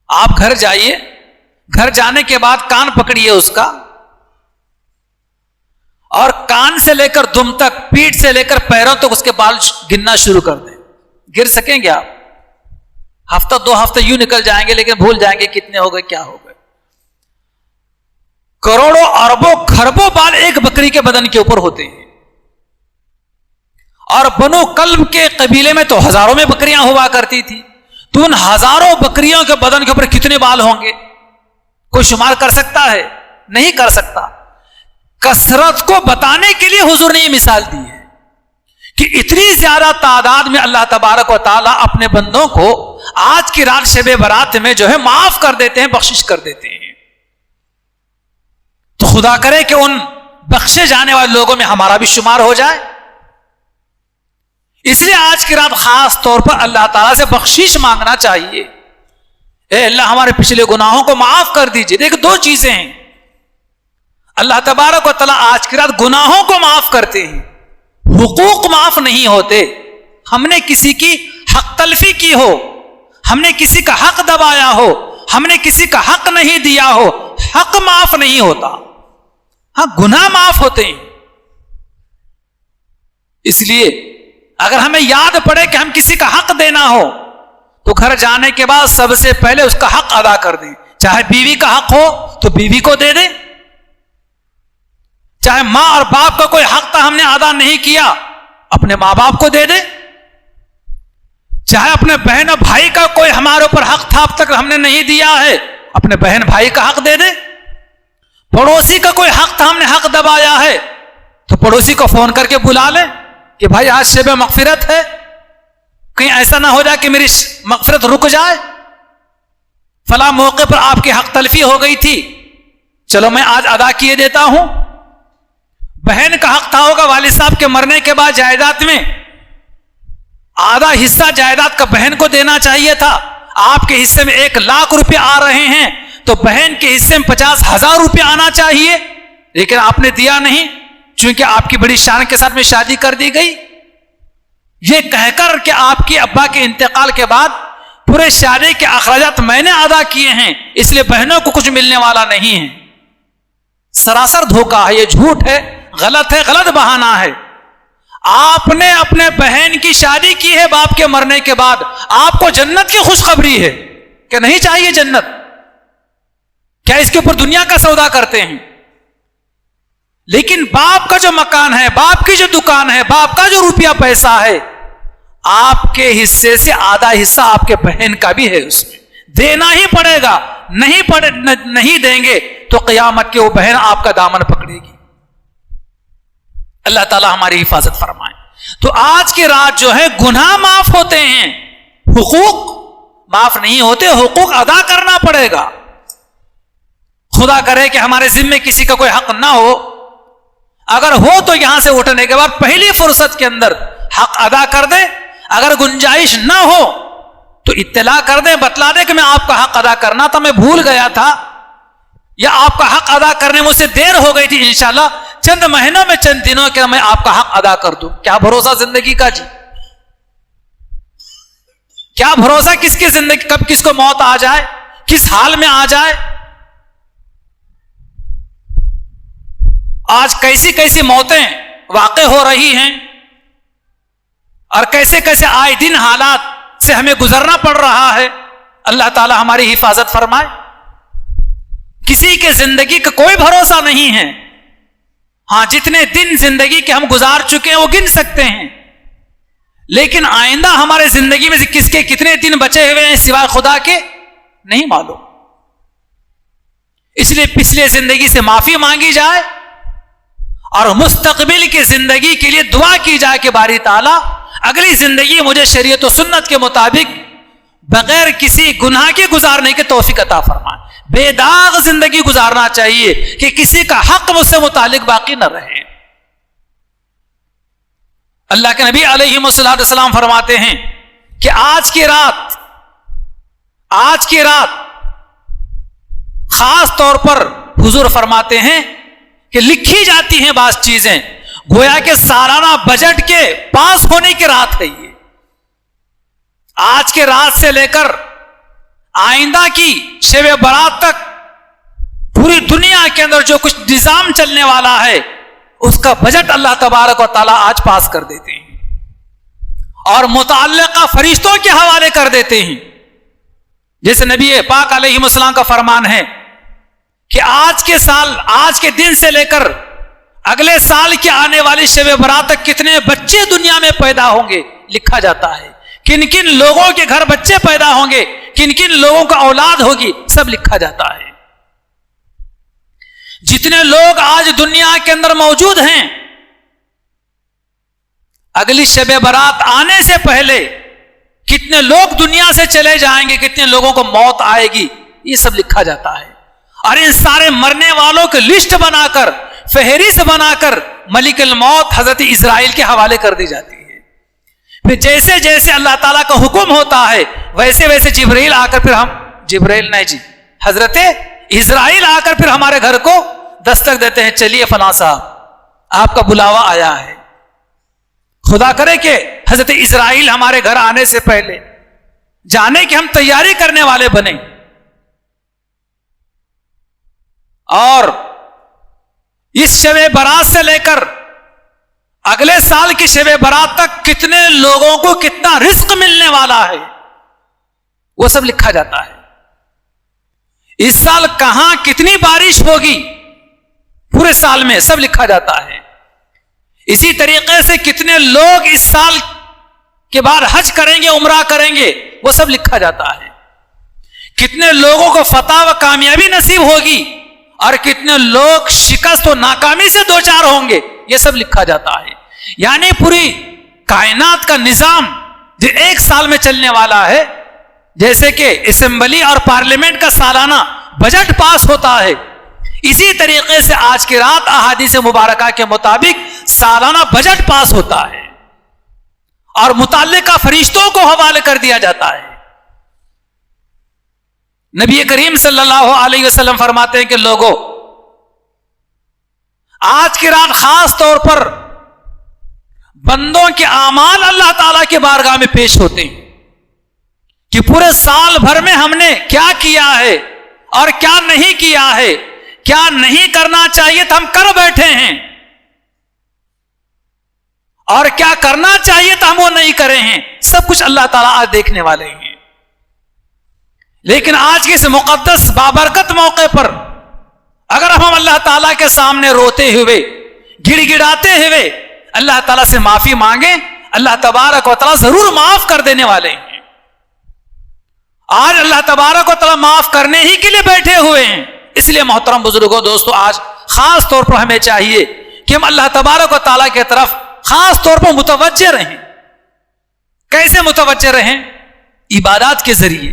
آپ گھر جائیے, گھر جانے کے بعد کان پکڑیے اس کا, اور کان سے لے کر دم تک, پیٹھ سے لے کر پیروں تک اس کے بال گننا شروع کر دیں. گر سکیں گے آپ؟ ہفتہ 2 ہفتے یوں نکل جائیں گے, لیکن بھول جائیں گے کتنے ہو گئے, کیا ہو گئے. کروڑوں اربوں خربوں بال ایک بکری کے بدن کے اوپر ہوتے ہیں. اور بنو کلب کے قبیلے میں تو ہزاروں میں بکریاں ہوا کرتی تھی, تو ان ہزاروں بکریوں کے بدن کے اوپر کتنے بال ہوں گے, کوئی شمار کر سکتا ہے؟ نہیں کر سکتا. کثرت کو بتانے کے لیے حضور نے یہ مثال دی ہے کہ اتنی زیادہ تعداد میں اللہ تبارک و تعالیٰ اپنے بندوں کو آج کی رات شب برات میں جو ہے معاف کر دیتے ہیں, بخشش کر دیتے ہیں. خدا کرے کہ ان بخشے جانے والے لوگوں میں ہمارا بھی شمار ہو جائے. اس لیے آج کی رات خاص طور پر اللہ تعالیٰ سے بخشش مانگنا چاہیے. اے اللہ ہمارے پچھلے گناہوں کو معاف کر دیجئے. دیکھ دو چیزیں ہیں, اللہ تبارک و تعالیٰ آج کی رات گناہوں کو معاف کرتے ہیں, حقوق معاف نہیں ہوتے. ہم نے کسی کی حق تلفی کی ہو, ہم نے کسی کا حق دبایا ہو, ہم نے کسی کا حق نہیں دیا ہو, حق معاف نہیں ہوتا, ہاں گناہ معاف ہوتے ہیں. اس لیے اگر ہمیں یاد پڑے کہ ہم کسی کا حق دینا ہو تو گھر جانے کے بعد سب سے پہلے اس کا حق ادا کر دیں. چاہے بیوی کا حق ہو تو بیوی کو دے دیں, چاہے ماں اور باپ کا کوئی حق تھا ہم نے ادا نہیں کیا, اپنے ماں باپ کو دے دیں, چاہے اپنے بہن اور بھائی کا کوئی ہمارے اوپر حق تھا اب تک ہم نے نہیں دیا ہے, اپنے بہن بھائی کا حق دے دیں. پڑوسی کا کوئی حق تھا ہم نے حق دبایا ہے تو پڑوسی کو فون کر کے بلا لیں کہ بھائی آج شب مغفرت ہے, کہیں ایسا نہ ہو جائے کہ میری مغفرت رک جائے, فلاں موقع پر آپ کی حق تلفی ہو گئی تھی, چلو میں آج ادا کیے دیتا ہوں. بہن کا حق تھا ہوگا والد صاحب کے مرنے کے بعد جائیداد میں آدھا حصہ جائیداد کا بہن کو دینا چاہیے تھا. آپ کے حصے میں 1,00,000 روپے آ رہے ہیں تو بہن کے حصے میں 50,000 روپے آنا چاہیے, لیکن آپ نے دیا نہیں چونکہ آپ کی بڑی شان کے ساتھ میں شادی کر دی گئی. یہ کہہ کر کہ آپ کے ابا کے انتقال کے بعد پورے شادی کے اخراجات میں نے ادا کیے ہیں اس لیے بہنوں کو کچھ ملنے والا نہیں ہے. سراسر دھوکہ ہے, یہ جھوٹ ہے, غلط ہے, غلط بہانہ ہے. آپ نے اپنے بہن کی شادی کی ہے باپ کے مرنے کے بعد, آپ کو جنت کی خوشخبری ہے کہ نہیں چاہیے جنت, کیا اس کے اوپر دنیا کا سودا کرتے ہیں؟ لیکن باپ کا جو مکان ہے, باپ کی جو دکان ہے, باپ کا جو روپیہ پیسہ ہے, آپ کے حصے سے آدھا حصہ آپ کے بہن کا بھی ہے, اس میں دینا ہی پڑے گا. نہیں دیں گے تو قیامت کے وہ بہن آپ کا دامن پکڑے گی. اللہ تعالی ہماری حفاظت فرمائے. تو آج کی رات جو ہے گناہ معاف ہوتے ہیں, حقوق معاف نہیں ہوتے, حقوق ادا کرنا پڑے گا. خدا کرے کہ ہمارے ذمے کسی کا کوئی حق نہ ہو, اگر ہو تو یہاں سے اٹھنے کے بعد پہلی فرصت کے اندر حق ادا کر دیں. اگر گنجائش نہ ہو تو اطلاع کر دیں, بتلا دیں کہ میں آپ کا حق ادا کرنا تھا, میں بھول گیا تھا, یا آپ کا حق ادا کرنے مجھ سے دیر ہو گئی تھی, انشاءاللہ چند مہینوں میں چند دنوں کے میں آپ کا حق ادا کر دوں. کیا بھروسہ زندگی کا جی, کیا بھروسہ کس کی زندگی, کب کس کو موت آ جائے, کس حال میں آ جائے. آج کیسی کیسی موتیں واقع ہو رہی ہیں اور کیسے کیسے آئے دن حالات سے ہمیں گزرنا پڑ رہا ہے. اللہ تعالی ہماری حفاظت فرمائے. کسی کے زندگی کا کوئی بھروسہ نہیں ہے. ہاں جتنے دن زندگی کے ہم گزار چکے ہیں وہ گن سکتے ہیں, لیکن آئندہ ہمارے زندگی میں سے کس کے کتنے دن بچے ہوئے ہیں سوائے خدا کے نہیں معلوم. اس لیے پچھلے زندگی سے معافی مانگی جائے اور مستقبل کی زندگی کے لیے دعا کی جائے کہ باری تعالیٰ اگلی زندگی مجھے شریعت و سنت کے مطابق بغیر کسی گناہ کے گزارنے کی توفیق عطا فرمائے. بے داغ زندگی گزارنا چاہیے کہ کسی کا حق مجھ سے متعلق باقی نہ رہے. اللہ کے نبی علیہ السلام فرماتے ہیں کہ آج کی رات خاص طور پر حضور فرماتے ہیں کہ لکھی جاتی ہیں بعض چیزیں, گویا کہ سالانہ بجٹ کے پاس ہونے کی رات ہے یہ. آج کے رات سے لے کر آئندہ کی شب برات تک پوری دنیا کے اندر جو کچھ نظام چلنے والا ہے اس کا بجٹ اللہ تبارک و تعالیٰ آج پاس کر دیتے ہیں اور متعلقہ فرشتوں کے حوالے کر دیتے ہیں. جیسے نبی پاک علیہ السلام کا فرمان ہے کہ آج کے دن سے لے کر اگلے سال کی آنے والی شب برات تک کتنے بچے دنیا میں پیدا ہوں گے لکھا جاتا ہے. کن کن لوگوں کے گھر بچے پیدا ہوں گے, کن کن لوگوں کا اولاد ہوگی, سب لکھا جاتا ہے. جتنے لوگ آج دنیا کے اندر موجود ہیں اگلی شب برات آنے سے پہلے کتنے لوگ دنیا سے چلے جائیں گے, کتنے لوگوں کو موت آئے گی, یہ سب لکھا جاتا ہے. اور ان سارے مرنے والوں کی لسٹ بنا کر، فہرست بنا کر ملک الموت حضرت اسرائیل کے حوالے کر دی جاتی ہے۔ پھر جیسے جیسے اللہ تعالیٰ کا حکم ہوتا ہے ویسے ویسے جبرائیل آ کر پھر حضرت اسرائیل آ کر پھر ہمارے گھر کو دستک دیتے ہیں، چلیے فلاں صاحب آپ کا بلاوا آیا ہے۔ خدا کرے کہ حضرت اسرائیل ہمارے گھر آنے سے پہلے جانے کی ہم تیاری کرنے والے بنے، اور اس شب برات سے لے کر اگلے سال کی شب برات تک کتنے لوگوں کو کتنا رزق ملنے والا ہے وہ سب لکھا جاتا ہے۔ اس سال کہاں کتنی بارش ہوگی پورے سال میں سب لکھا جاتا ہے۔ اسی طریقے سے کتنے لوگ اس سال کے بعد حج کریں گے، عمرہ کریں گے، وہ سب لکھا جاتا ہے۔ کتنے لوگوں کو فتح و کامیابی نصیب ہوگی اور کتنے لوگ شکست و ناکامی سے دوچار ہوں گے، یہ سب لکھا جاتا ہے۔ یعنی پوری کائنات کا نظام جو ایک سال میں چلنے والا ہے، جیسے کہ اسمبلی اور پارلیمنٹ کا سالانہ بجٹ پاس ہوتا ہے، اسی طریقے سے آج کی رات احادیث مبارکہ کے مطابق سالانہ بجٹ پاس ہوتا ہے اور متعلقہ فرشتوں کو حوالے کر دیا جاتا ہے۔ نبی کریم صلی اللہ علیہ وسلم فرماتے ہیں کہ لوگوں، آج کی رات خاص طور پر بندوں کے اعمال اللہ تعالیٰ کے بارگاہ میں پیش ہوتے ہیں کہ پورے سال بھر میں ہم نے کیا کیا ہے اور کیا نہیں کیا ہے، کیا نہیں کرنا چاہیے تو ہم کر بیٹھے ہیں، اور کیا کرنا چاہیے تو ہم وہ نہیں کرے ہیں، سب کچھ اللہ تعالیٰ آج دیکھنے والے ہیں۔ لیکن آج کے اس مقدس بابرکت موقع پر اگر ہم اللہ تعالیٰ کے سامنے روتے ہوئے، گڑ گڑاتے ہوئے اللہ تعالیٰ سے معافی مانگیں، اللہ تبارک و تعالیٰ ضرور معاف کر دینے والے ہیں۔ آج اللہ تبارک و تعالیٰ معاف کرنے ہی کے لیے بیٹھے ہوئے ہیں۔ اس لیے محترم بزرگوں، دوستو، آج خاص طور پر ہمیں چاہیے کہ ہم اللہ تبارک و تعالیٰ کی طرف خاص طور پر متوجہ رہیں۔ کیسے متوجہ رہیں؟ عبادات کے ذریعے،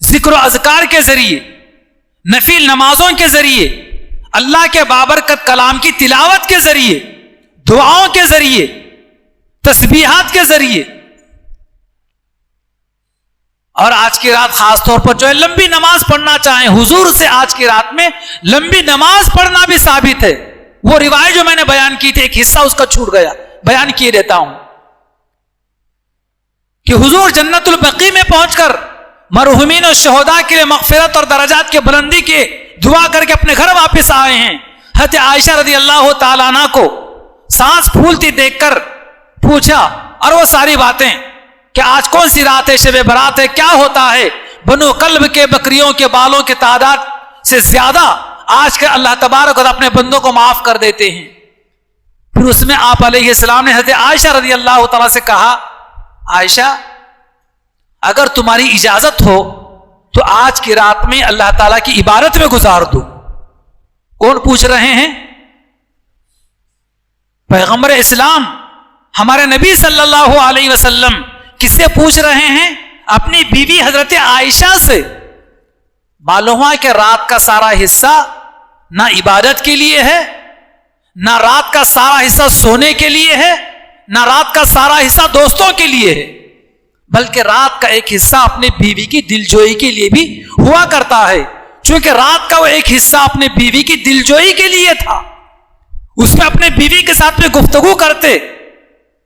ذکر و اذکار کے ذریعے، نفل نمازوں کے ذریعے، اللہ کے بابرکت کلام کی تلاوت کے ذریعے، دعاؤں کے ذریعے، تسبیحات کے ذریعے، اور آج کی رات خاص طور پر جو ہے لمبی نماز پڑھنا چاہیں، حضور سے آج کی رات میں لمبی نماز پڑھنا بھی ثابت ہے۔ وہ روایت جو میں نے بیان کی تھی، ایک حصہ اس کا چھوٹ گیا، بیان کیے دیتا ہوں کہ حضور جنت البقیع میں پہنچ کر مرحومین و شہداء کے لیے مغفرت اور درجات کے بلندی کے دعا کر کے اپنے گھر واپس آئے ہیں۔ حضرت عائشہ رضی اللہ تعالیٰ عنہ کو سانس پھولتی دیکھ کر پوچھا، اور وہ ساری باتیں کہ آج کون سی رات ہے، شب برات ہے، کیا ہوتا ہے، بنو کلب کے بکریوں کے بالوں کے تعداد سے زیادہ آج کے اللہ تبارک و تعالیٰ اپنے بندوں کو معاف کر دیتے ہیں۔ پھر اس میں آپ علیہ السلام نے حضرت عائشہ رضی اللہ تعالیٰ سے کہا، عائشہ اگر تمہاری اجازت ہو تو آج کی رات میں اللہ تعالیٰ کی عبادت میں گزار دو۔ کون پوچھ رہے ہیں؟ پیغمبر اسلام ہمارے نبی صلی اللہ علیہ وسلم کس سے پوچھ رہے ہیں؟ اپنی بیوی حضرت عائشہ سے۔ معلوم ہوا کہ رات کا سارا حصہ نہ عبادت کے لیے ہے، نہ رات کا سارا حصہ سونے کے لیے ہے، نہ رات کا سارا حصہ دوستوں کے لیے ہے، بلکہ رات کا ایک حصہ اپنے بیوی کی دلجوئی کے لیے بھی ہوا کرتا ہے۔ چونکہ رات کا وہ ایک حصہ اپنے بیوی کی دلجوئی کے لیے تھا، اس میں اپنے بیوی کے ساتھ میں گفتگو کرتے،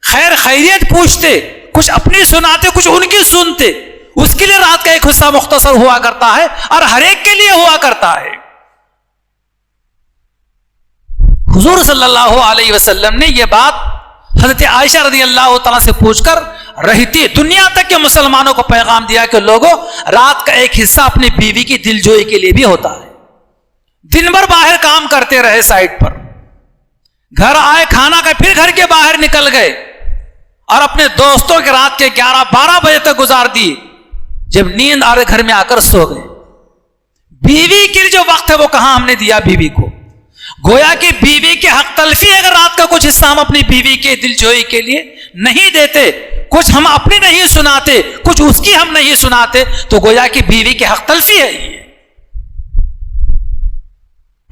خیر خیریت پوچھتے، کچھ اپنی سناتے، کچھ ان کی سنتے، اس کے لیے رات کا ایک حصہ مختصر ہوا کرتا ہے اور ہر ایک کے لیے ہوا کرتا ہے۔ حضور صلی اللہ علیہ وسلم نے یہ بات حضرت عائشہ رضی اللہ تعالیٰ سے پوچھ کر رہتی دنیا تک کے مسلمانوں کو پیغام دیا کہ لوگوں، رات کا ایک حصہ اپنی بیوی کی دلجوئی کے لیے بھی ہوتا ہے۔ دن بھر باہر کام کرتے رہے سائٹ پر، گھر آئے، کھانا کھائے، پھر گھر کے باہر نکل گئے اور اپنے دوستوں کے رات کے 11-12 بجے تک گزار دیے۔ جب نیند آ رہے گھر میں آ کر سو گئے۔ بیوی کے لیے جو وقت ہے وہ کہاں ہم نے دیا بیوی کو؟ گویا کہ بیوی کے حق تلفی، اگر رات کا کچھ حصہ ہم اپنی بیوی کے دلجوئی کے لیے نہیں دیتے، کچھ ہم اپنی نہیں سناتے، کچھ اس کی ہم نہیں سناتے، تو گویا کہ بیوی کے حق تلفی ہے یہ۔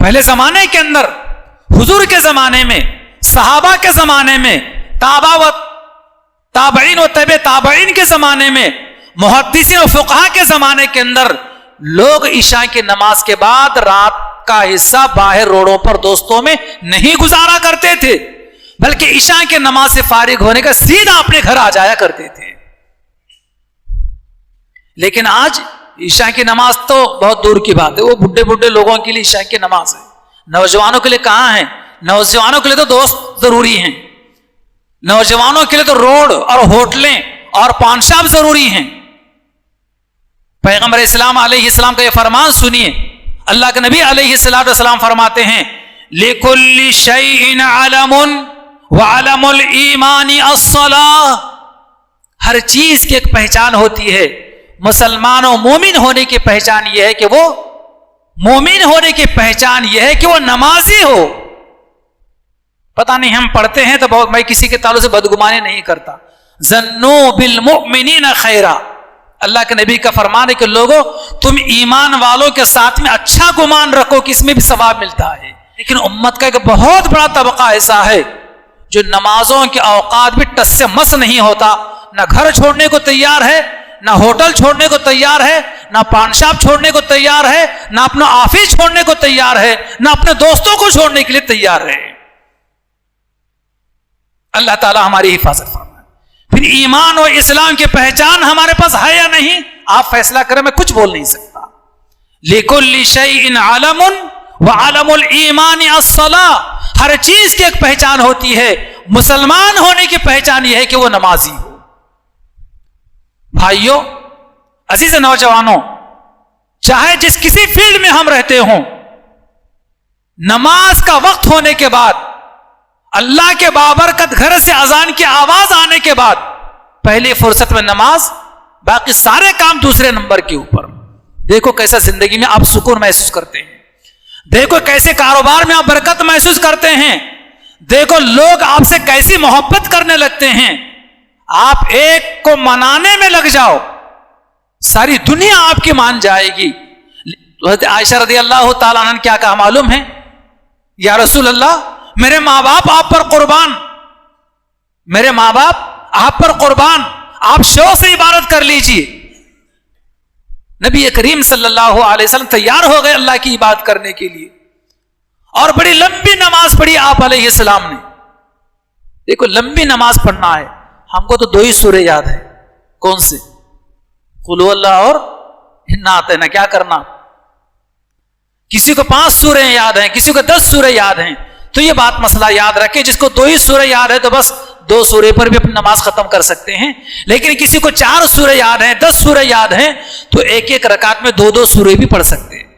پہلے زمانے کے اندر، حضور کے زمانے میں، صحابہ کے زمانے میں، تابعین و تبع تابعین کے زمانے میں، محدثین و فقہا کے زمانے کے اندر لوگ عشاء کی نماز کے بعد رات کا حصہ باہر روڈوں پر دوستوں میں نہیں گزارا کرتے تھے، بلکہ عشاء کی نماز سے فارغ ہونے کا سیدھا اپنے گھر آ جایا کرتے تھے۔ لیکن آج عشاء کی نماز تو بہت دور کی بات ہے، وہ بڈھے بڈھے لوگوں کے لیے عشاء کی نماز ہے، نوجوانوں کے لیے کہاں ہے؟ نوجوانوں کے لیے تو دوست ضروری ہیں، نوجوانوں کے لیے تو روڈ اور ہوٹلیں اور پان شاپ ضروری ہیں۔ پیغمبر اسلام علیہ السلام کا یہ فرمان سنیے، اللہ کے نبی علیہ السلام فرماتے ہیں لِكُلِّ شَيْءٍ عَلَمٌ وَعَلَمُ الْإِيمَانِ الصَّلَاةِ، ہر چیز کی ایک پہچان ہوتی ہے۔ مسلمان و مومن ہونے کی پہچان یہ ہے کہ وہ مومن ہونے کی پہچان یہ ہے کہ وہ نمازی ہو۔ پتہ نہیں ہم پڑھتے ہیں تو بہت، میں کسی کے تعلق سے بدگمانی نہیں کرتا، ظنوا بالمؤمنین خیرا، اللہ کے نبی کا فرمان ہے کہ لوگوں تم ایمان والوں کے ساتھ میں اچھا گمان رکھو کہ اس میں بھی ثواب ملتا ہے۔ لیکن امت کا ایک بہت بڑا طبقہ ایسا ہے جو نمازوں کے اوقات بھی ٹس سے مس نہیں ہوتا، نہ گھر چھوڑنے کو تیار ہے، نہ ہوٹل چھوڑنے کو تیار ہے، نہ پان شاپ چھوڑنے کو تیار ہے، نہ اپنا آفس چھوڑنے کو تیار ہے، نہ اپنے دوستوں کو چھوڑنے کے لیے تیار ہے۔ اللہ تعالی ہماری حفاظت فرمائے۔ پھر ایمان و اسلام کی پہچان ہمارے پاس ہے یا نہیں، آپ فیصلہ کریں، میں کچھ بول نہیں سکتا۔ لِكُلِّ شَيْءٍ عَلَمٌ وَعَلَمُ الْإِيمَانِ الصَّلَاةِ، ہر چیز کی ایک پہچان ہوتی ہے، مسلمان ہونے کی پہچان یہ ہے کہ وہ نمازی ہو۔ بھائیوں، عزیز نوجوانوں، چاہے جس کسی فیلڈ میں ہم رہتے ہوں، نماز کا وقت ہونے کے بعد، اللہ کے بابرکت گھر سے اذان کی آواز آنے کے بعد پہلی فرصت میں نماز، باقی سارے کام دوسرے نمبر کے اوپر۔ دیکھو کیسا زندگی میں آپ سکون محسوس کرتے ہیں، دیکھو کیسے کاروبار میں آپ برکت محسوس کرتے ہیں، دیکھو لوگ آپ سے کیسی محبت کرنے لگتے ہیں۔ آپ ایک کو منانے میں لگ جاؤ، ساری دنیا آپ کی مان جائے گی۔ حضرت عائشہ رضی اللہ تعالیٰ عنہ نے کیا کہا معلوم ہے؟ یا رسول اللہ، میرے ماں باپ آپ پر قربان، میرے ماں باپ آپ پر قربان، آپ شوق سے عبادت کر لیجئے۔ نبی کریم صلی اللہ علیہ وسلم تیار ہو گئے اللہ کی عبادت کرنے کے لیے، اور بڑی لمبی نماز پڑھی آپ علیہ السلام نے۔ دیکھو لمبی نماز پڑھنا ہے، ہم کو تو 2 ہی سورے یاد ہیں، کون سے؟ قل اللہ اور انا اعطینا۔ کیا کرنا؟ کسی کو 5 سورے یاد ہیں، کسی کو 10 سورے یاد ہیں، تو یہ بات مسئلہ یاد رکھے، جس کو 2 ہی سورے یاد ہے تو بس 2 سورے پر بھی اپنی نماز ختم کر سکتے ہیں، لیکن کسی کو 4 سورے یاد ہیں، 10 سورے یاد ہیں، تو ایک ایک رکعت میں 2 سورے بھی پڑھ سکتے ہیں،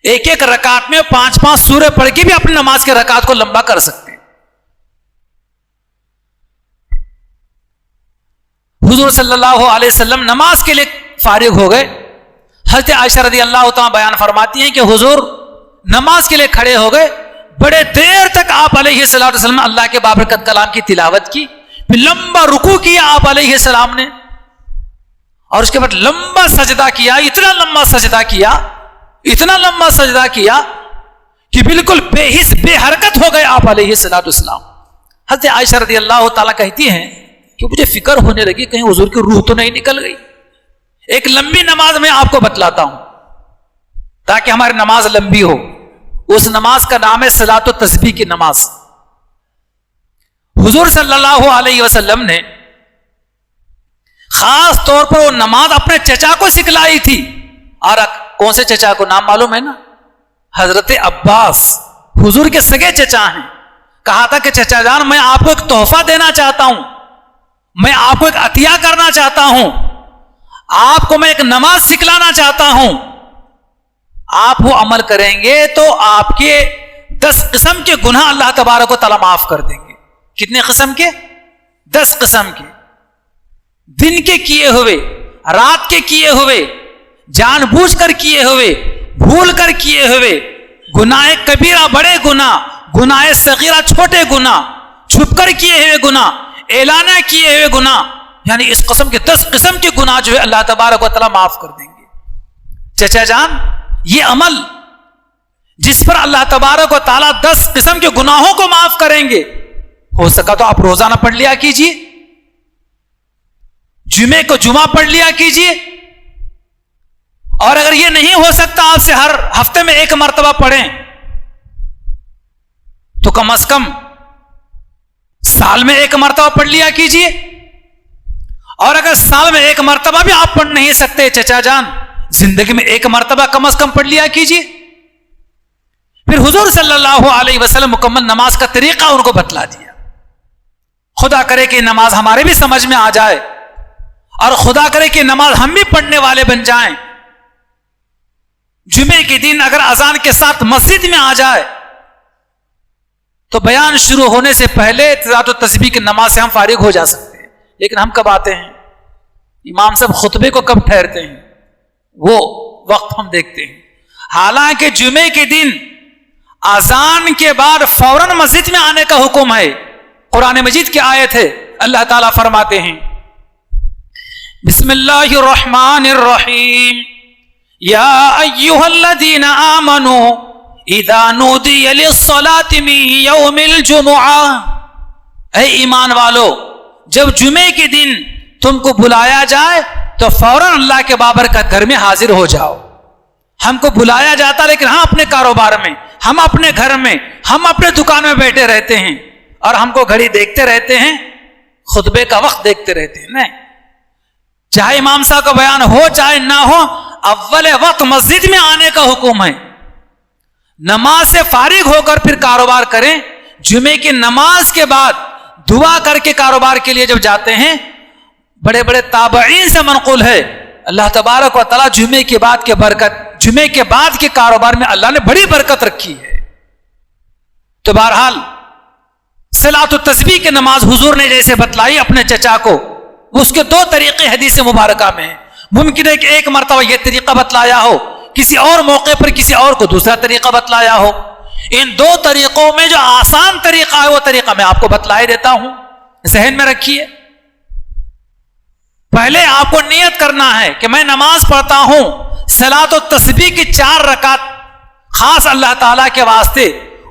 ایک ایک رکعت میں 5 سورے پڑھ کے بھی اپنی نماز کے رکعت کو لمبا کر سکتے ہیں۔ حضور صلی اللہ علیہ وسلم نماز کے لیے فارغ ہو گئے۔ حضرت عائشہ رضی اللہ تعالیٰ بیان فرماتی ہیں کہ حضور نماز کے لیے کھڑے ہو گئے، بڑے دیر تک آپ علیہ السلام نے اللہ کے بابرکت کلام کی تلاوت کی، پھر لمبا رکوع کیا آپ علیہ السلام نے، اور اس کے بعد لمبا سجدہ کیا، اتنا لمبا سجدہ کیا، اتنا لمبا سجدہ کیا کہ بالکل بے حس بے حرکت ہو گئے آپ علیہ السلام۔ حضرت عائشہ رضی اللہ تعالیٰ کہتی ہیں کہ مجھے فکر ہونے لگی کہیں حضور کی روح تو نہیں نکل گئی۔ ایک لمبی نماز میں آپ کو بتلاتا ہوں تاکہ ہماری نماز لمبی ہو، اس نماز کا نام ہے صلاۃ و تسبیح کی نماز۔ حضور صلی اللہ علیہ وسلم نے خاص طور پر وہ نماز اپنے چچا کو سکھلائی تھی، اور کون سے چچا کو نام معلوم ہے نا؟ حضرت عباس، حضور کے سگے چچا ہیں۔ کہا تھا کہ چچا جان میں آپ کو ایک تحفہ دینا چاہتا ہوں، میں آپ کو ایک عطیہ کرنا چاہتا ہوں، آپ کو میں ایک نماز سکھلانا چاہتا ہوں، آپ وہ عمل کریں گے تو آپ کے 10 قسم کے گناہ اللہ تبارک و تعالیٰ معاف کر دیں گے۔ کتنے قسم کے؟ 10 قسم کے، دن کے کیے ہوئے، رات کے کیے ہوئے، جان بوجھ کر کیے ہوئے، بھول کر کیے ہوئے، گناہ کبیرہ بڑے گناہ، گناہ صغیرہ چھوٹے گناہ، چھپ کر کیے ہوئے گناہ، اعلانہ کیے ہوئے گناہ، یعنی اس قسم کے 10 قسم کے گناہ جو ہے اللہ تبارک و تعالیٰ معاف کر دیں گے۔ چچا جان یہ عمل جس پر اللہ تبارک و تعالیٰ 10 قسم کے گناہوں کو معاف کریں گے. ہو سکا تو آپ روزانہ پڑھ لیا کیجیے, جمعے کو جمعہ پڑھ لیا کیجیے, اور اگر یہ نہیں ہو سکتا آپ سے ہر ہفتے میں 1 مرتبہ پڑھیں تو کم از کم سال میں 1 مرتبہ پڑھ لیا کیجیے. اور اگر سال میں 1 مرتبہ بھی آپ پڑھ نہیں سکتے چچا جان, زندگی میں 1 مرتبہ کم از کم پڑھ لیا کیجیے. پھر حضور صلی اللہ علیہ وسلم مکمل نماز کا طریقہ ان کو بتلا دیا. خدا کرے کہ نماز ہمارے بھی سمجھ میں آ جائے, اور خدا کرے کہ نماز ہم بھی پڑھنے والے بن جائیں. جمعے کے دن اگر اذان کے ساتھ مسجد میں آ جائے تو بیان شروع ہونے سے پہلے تلاوت و تسبیح کی نماز سے ہم فارغ ہو جا سکتے ہیں. لیکن ہم کب آتے ہیں, امام صاحب خطبے کو کب ٹھہرتے ہیں, وہ وقت ہم دیکھتے ہیں. حالانکہ جمعے کے دن اذان کے بعد فوراً مسجد میں آنے کا حکم ہے. قرآن مجید کی آیت ہے, اللہ تعالیٰ فرماتے ہیں بسم اللہ الرحمن الرحیم یا ایھا الذین آمنوا اذا نودی للصلاۃ من یوم الجمعہ, اے ایمان والو جب جمعے کے دن تم کو بلایا جائے تو فوراً اللہ کے بابرکت گھر میں حاضر ہو جاؤ. ہم کو بلایا جاتا لیکن ہم اپنے کاروبار میں, ہم اپنے گھر میں, ہم اپنے دکان میں بیٹھے رہتے ہیں, اور ہم کو گھڑی دیکھتے رہتے ہیں, خطبے کا وقت دیکھتے رہتے ہیں. نہیں, چاہے امام صاحب کا بیان ہو چاہے نہ ہو, اول وقت مسجد میں آنے کا حکم ہے. نماز سے فارغ ہو کر پھر کاروبار کریں. جمعے کی نماز کے بعد دعا کر کے کاروبار کے لیے جب جاتے ہیں, بڑے بڑے تابعین سے منقول ہے اللہ تبارک و تعالیٰ جمعے کے بعد کے برکت, جمعے کے بعد کے کاروبار میں اللہ نے بڑی برکت رکھی ہے. تو بہرحال صلاۃ التسبیح کی نماز حضور نے جیسے بتلائی اپنے چچا کو, اس کے 2 طریقے حدیث مبارکہ میں ہیں. ممکن ہے کہ 1 مرتبہ یہ طریقہ بتلایا ہو, کسی اور موقع پر کسی اور کو دوسرا طریقہ بتلایا ہو. ان 2 طریقوں میں جو آسان طریقہ ہے وہ طریقہ میں آپ کو بتلائے دیتا ہوں, ذہن میں رکھیے. پہلے آپ کو نیت کرنا ہے کہ میں نماز پڑھتا ہوں, صلاۃ التسبیح کی 4 رکعت خاص اللہ تعالیٰ کے واسطے,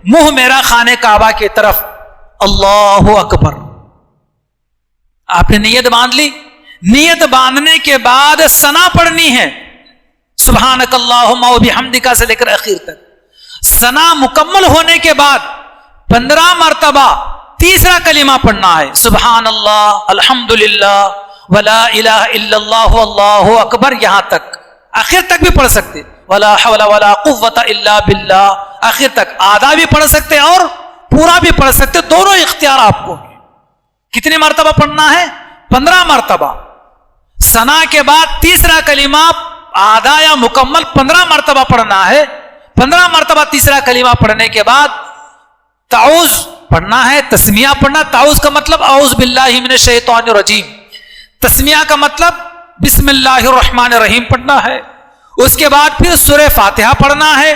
منہ میرا خانہ کعبہ کی طرف, اللہ اکبر. آپ نے نیت باندھ لی. نیت باندھنے کے بعد ثنا پڑھنی ہے, سبحانک اللہم و بحمدک سے لے کر اخیر تک. ثنا مکمل ہونے کے بعد 15 مرتبہ تیسرا کلمہ پڑھنا ہے, سبحان اللہ, الحمدللہ, ولا الہ الا اللہ, اللہ اکبر, یہاں تک. آخر تک بھی پڑھ سکتے, ولا حول ولا قوت الا باللہ, آخر تک. آدھا بھی پڑھ سکتے اور پورا بھی پڑھ سکتے, دونوں اختیار آپ کو. کتنی مرتبہ پڑھنا ہے؟ 15 مرتبہ. ثنا کے بعد تیسرا کلمہ آدھا یا مکمل 15 مرتبہ پڑھنا ہے. 15 مرتبہ تیسرا کلمہ پڑھنے کے بعد تعوذ پڑھنا ہے, تسمیہ پڑھنا. تعوذ کا مطلب اعوذ باللہ من الشیطان الرجیم, تسمیہ کا مطلب بسم اللہ الرحمن الرحیم پڑھنا ہے. اس کے بعد پھر سورہ فاتحہ پڑھنا ہے.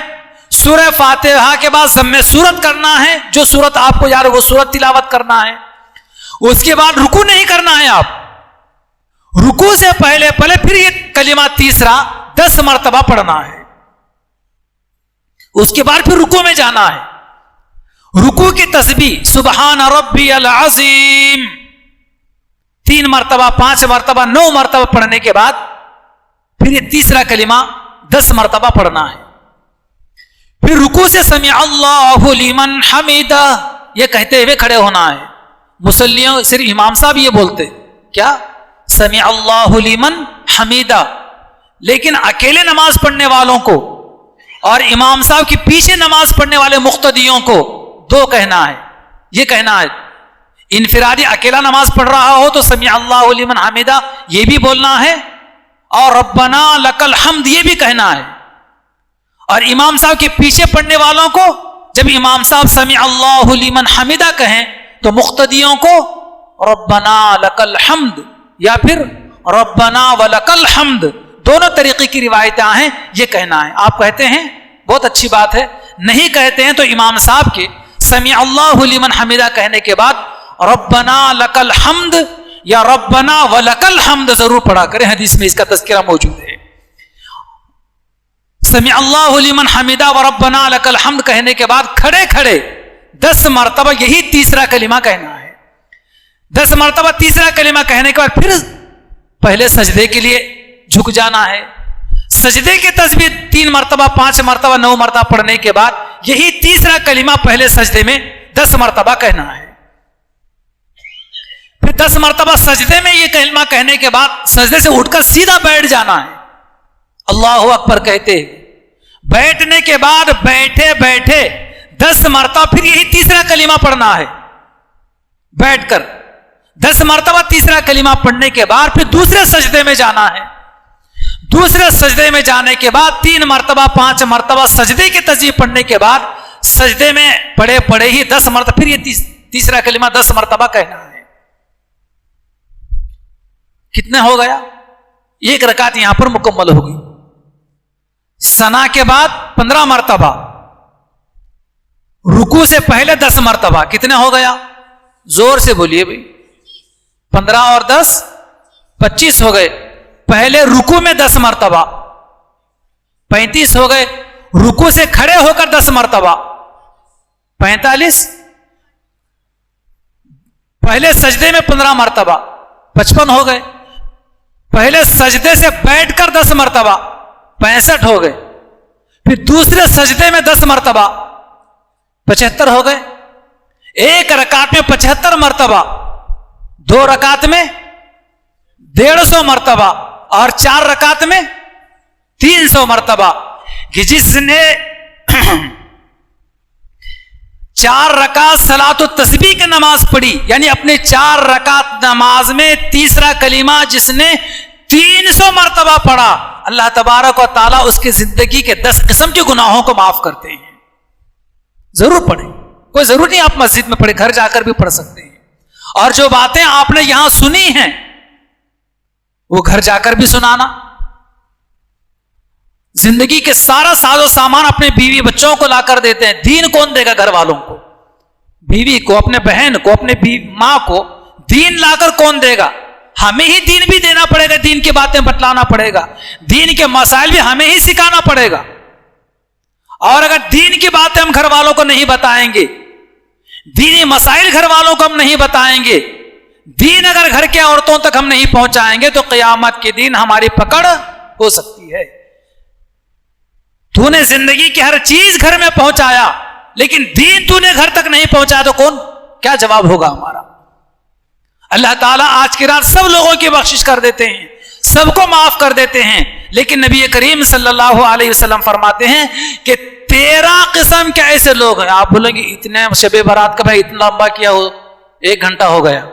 سورہ فاتحہ کے بعد ضم سورت کرنا ہے, جو سورت آپ کو یاد ہے وہ سورت تلاوت کرنا ہے. اس کے بعد رکوع نہیں کرنا ہے آپ, رکوع سے پہلے پھر یہ کلمہ تیسرا 10 مرتبہ پڑھنا ہے. اس کے بعد پھر رکوع میں جانا ہے. رکوع کی تسبیح سبحان ربی العظیم 3 مرتبہ, 5 مرتبہ, 9 مرتبہ پڑھنے کے بعد پھر یہ تیسرا کلمہ 10 مرتبہ پڑھنا ہے. پھر رکوع سے سمع اللہ لمن حمیدہ یہ کہتے ہوئے کھڑے ہونا ہے. مصلیوں صرف امام صاحب یہ بولتے کیا, سمع اللہ لمن حمیدہ, لیکن اکیلے نماز پڑھنے والوں کو اور امام صاحب کے پیچھے نماز پڑھنے والے مقتدیوں کو 2 کہنا ہے. یہ کہنا ہے انفرادی اکیلا نماز پڑھ رہا ہو تو سمع اللہ لمن حمیدہ یہ بھی بولنا ہے, اور ربنا لک الحمد یہ بھی کہنا ہے. اور امام صاحب کے پیچھے پڑھنے والوں کو جب امام صاحب سمع اللہ لمن حمیدہ کہیں تو مقتدیوں کو ربنا لک الحمد یا پھر ربنا ولک الحمد, دونوں طریقے کی روایتیں ہیں, یہ کہنا ہے. آپ کہتے ہیں بہت اچھی بات ہے, نہیں کہتے ہیں تو امام صاحب کے سمع اللہ لمن حمیدہ کہنے کے بعد ربنا لک الحمد یا ربنا ولک الحمد ضرور پڑھا کریں, حدیث میں اس کا تذکرہ موجود ہے. سمع اللہ لمن حمدہ وربنا لک الحمد کہنے کے بعد کھڑے کھڑے 10 مرتبہ یہی تیسرا کلمہ کہنا ہے. 10 مرتبہ تیسرا کلمہ کہنے کے بعد پھر پہلے سجدے کے لیے جھک جانا ہے. سجدے کے تسبیح 3 مرتبہ 5 مرتبہ 9 مرتبہ پڑھنے کے بعد یہی تیسرا کلمہ پہلے سجدے میں 10 مرتبہ کہنا ہے. پھر 10 مرتبہ سجدے میں یہ کلمہ کہنے کے بعد سجدے سے اٹھ کر سیدھا بیٹھ جانا ہے اللہ اکبر کہتے. بیٹھنے کے بعد بیٹھے بیٹھے 10 مرتبہ پھر یہی تیسرا کلمہ پڑھنا ہے. بیٹھ کر 10 مرتبہ تیسرا کلمہ پڑھنے کے بعد پھر دوسرے سجدے میں جانا ہے. دوسرے سجدے میں جانے کے بعد 3 مرتبہ 5 مرتبہ سجدے کی تسبیح پڑھنے کے بعد سجدے میں پڑھے پڑھے ہی 10 مرتبہ پھر یہ تیسرا کلمہ 10 مرتبہ کہنا ہے. کتنے ہو گیا؟ 1 رکعت یہاں پر مکمل ہوگی. ثنا کے بعد 15 مرتبہ, رکوع سے پہلے 10 مرتبہ. کتنے ہو گیا؟ زور سے بولیے بھائی. 15 اور 10 25 ہو گئے. پہلے رکوع میں 10 مرتبہ 35 ہو گئے. رکوع سے کھڑے ہو کر 10 مرتبہ 45. پہلے سجدے میں 15 مرتبہ 55 ہو گئے. پہلے سجدے سے بیٹھ کر 10 مرتبہ 65 ہو گئے. پھر دوسرے سجدے میں 10 مرتبہ 75 ہو گئے. 1 رکعت میں 75 مرتبہ, 2 رکعت میں 150 مرتبہ اور 4 رکعت میں 300 مرتبہ. کہ جس نے 4 رکعت صلاۃ التسبیح کی نماز پڑھی, یعنی اپنے 4 رکعت نماز میں تیسرا کلمہ جس نے 300 مرتبہ پڑھا, اللہ تبارک و تعالیٰ اس کی زندگی کے 10 قسم کے گناہوں کو معاف کرتے ہیں. ضرور پڑھیں, کوئی ضرور نہیں آپ مسجد میں پڑھیں, گھر جا کر بھی پڑھ سکتے ہیں. اور جو باتیں آپ نے یہاں سنی ہیں وہ گھر جا کر بھی سنانا. زندگی کے سارا ساز و سامان اپنے بیوی بچوں کو لا کر دیتے ہیں. دین کون دے گا گھر والوں کو؟ بیوی کو, اپنے بہن کو, اپنے ماں کو دین لا کر کون دے گا؟ ہمیں ہی دین بھی دینا پڑے گا, دین کی باتیں بتلانا پڑے گا, دین کے مسائل بھی ہمیں ہی سکھانا پڑے گا. اور اگر دین کی باتیں ہم گھر والوں کو نہیں بتائیں گے, دینی مسائل گھر والوں کو ہم نہیں بتائیں گے, دین اگر گھر کے عورتوں تک ہم نہیں پہنچائیں گے تو قیامت کے دن ہماری پکڑ ہو سکتی ہے. تو نے زندگی کی ہر چیز گھر میں پہنچایا لیکن دین تو نے گھر تک نہیں پہنچایا تو کون, کیا جواب ہوگا ہمارا؟ اللہ تعالیٰ آج کی رات سب لوگوں کی بخشش کر دیتے ہیں, سب کو معاف کر دیتے ہیں. لیکن نبی کریم صلی اللہ علیہ وسلم فرماتے ہیں کہ 13 قسم کے ایسے لوگ ہیں. آپ بولیں گے اتنے شب برات کا بھائی اتنا لمبا کیا ہو, 1 گھنٹہ ہو گیا.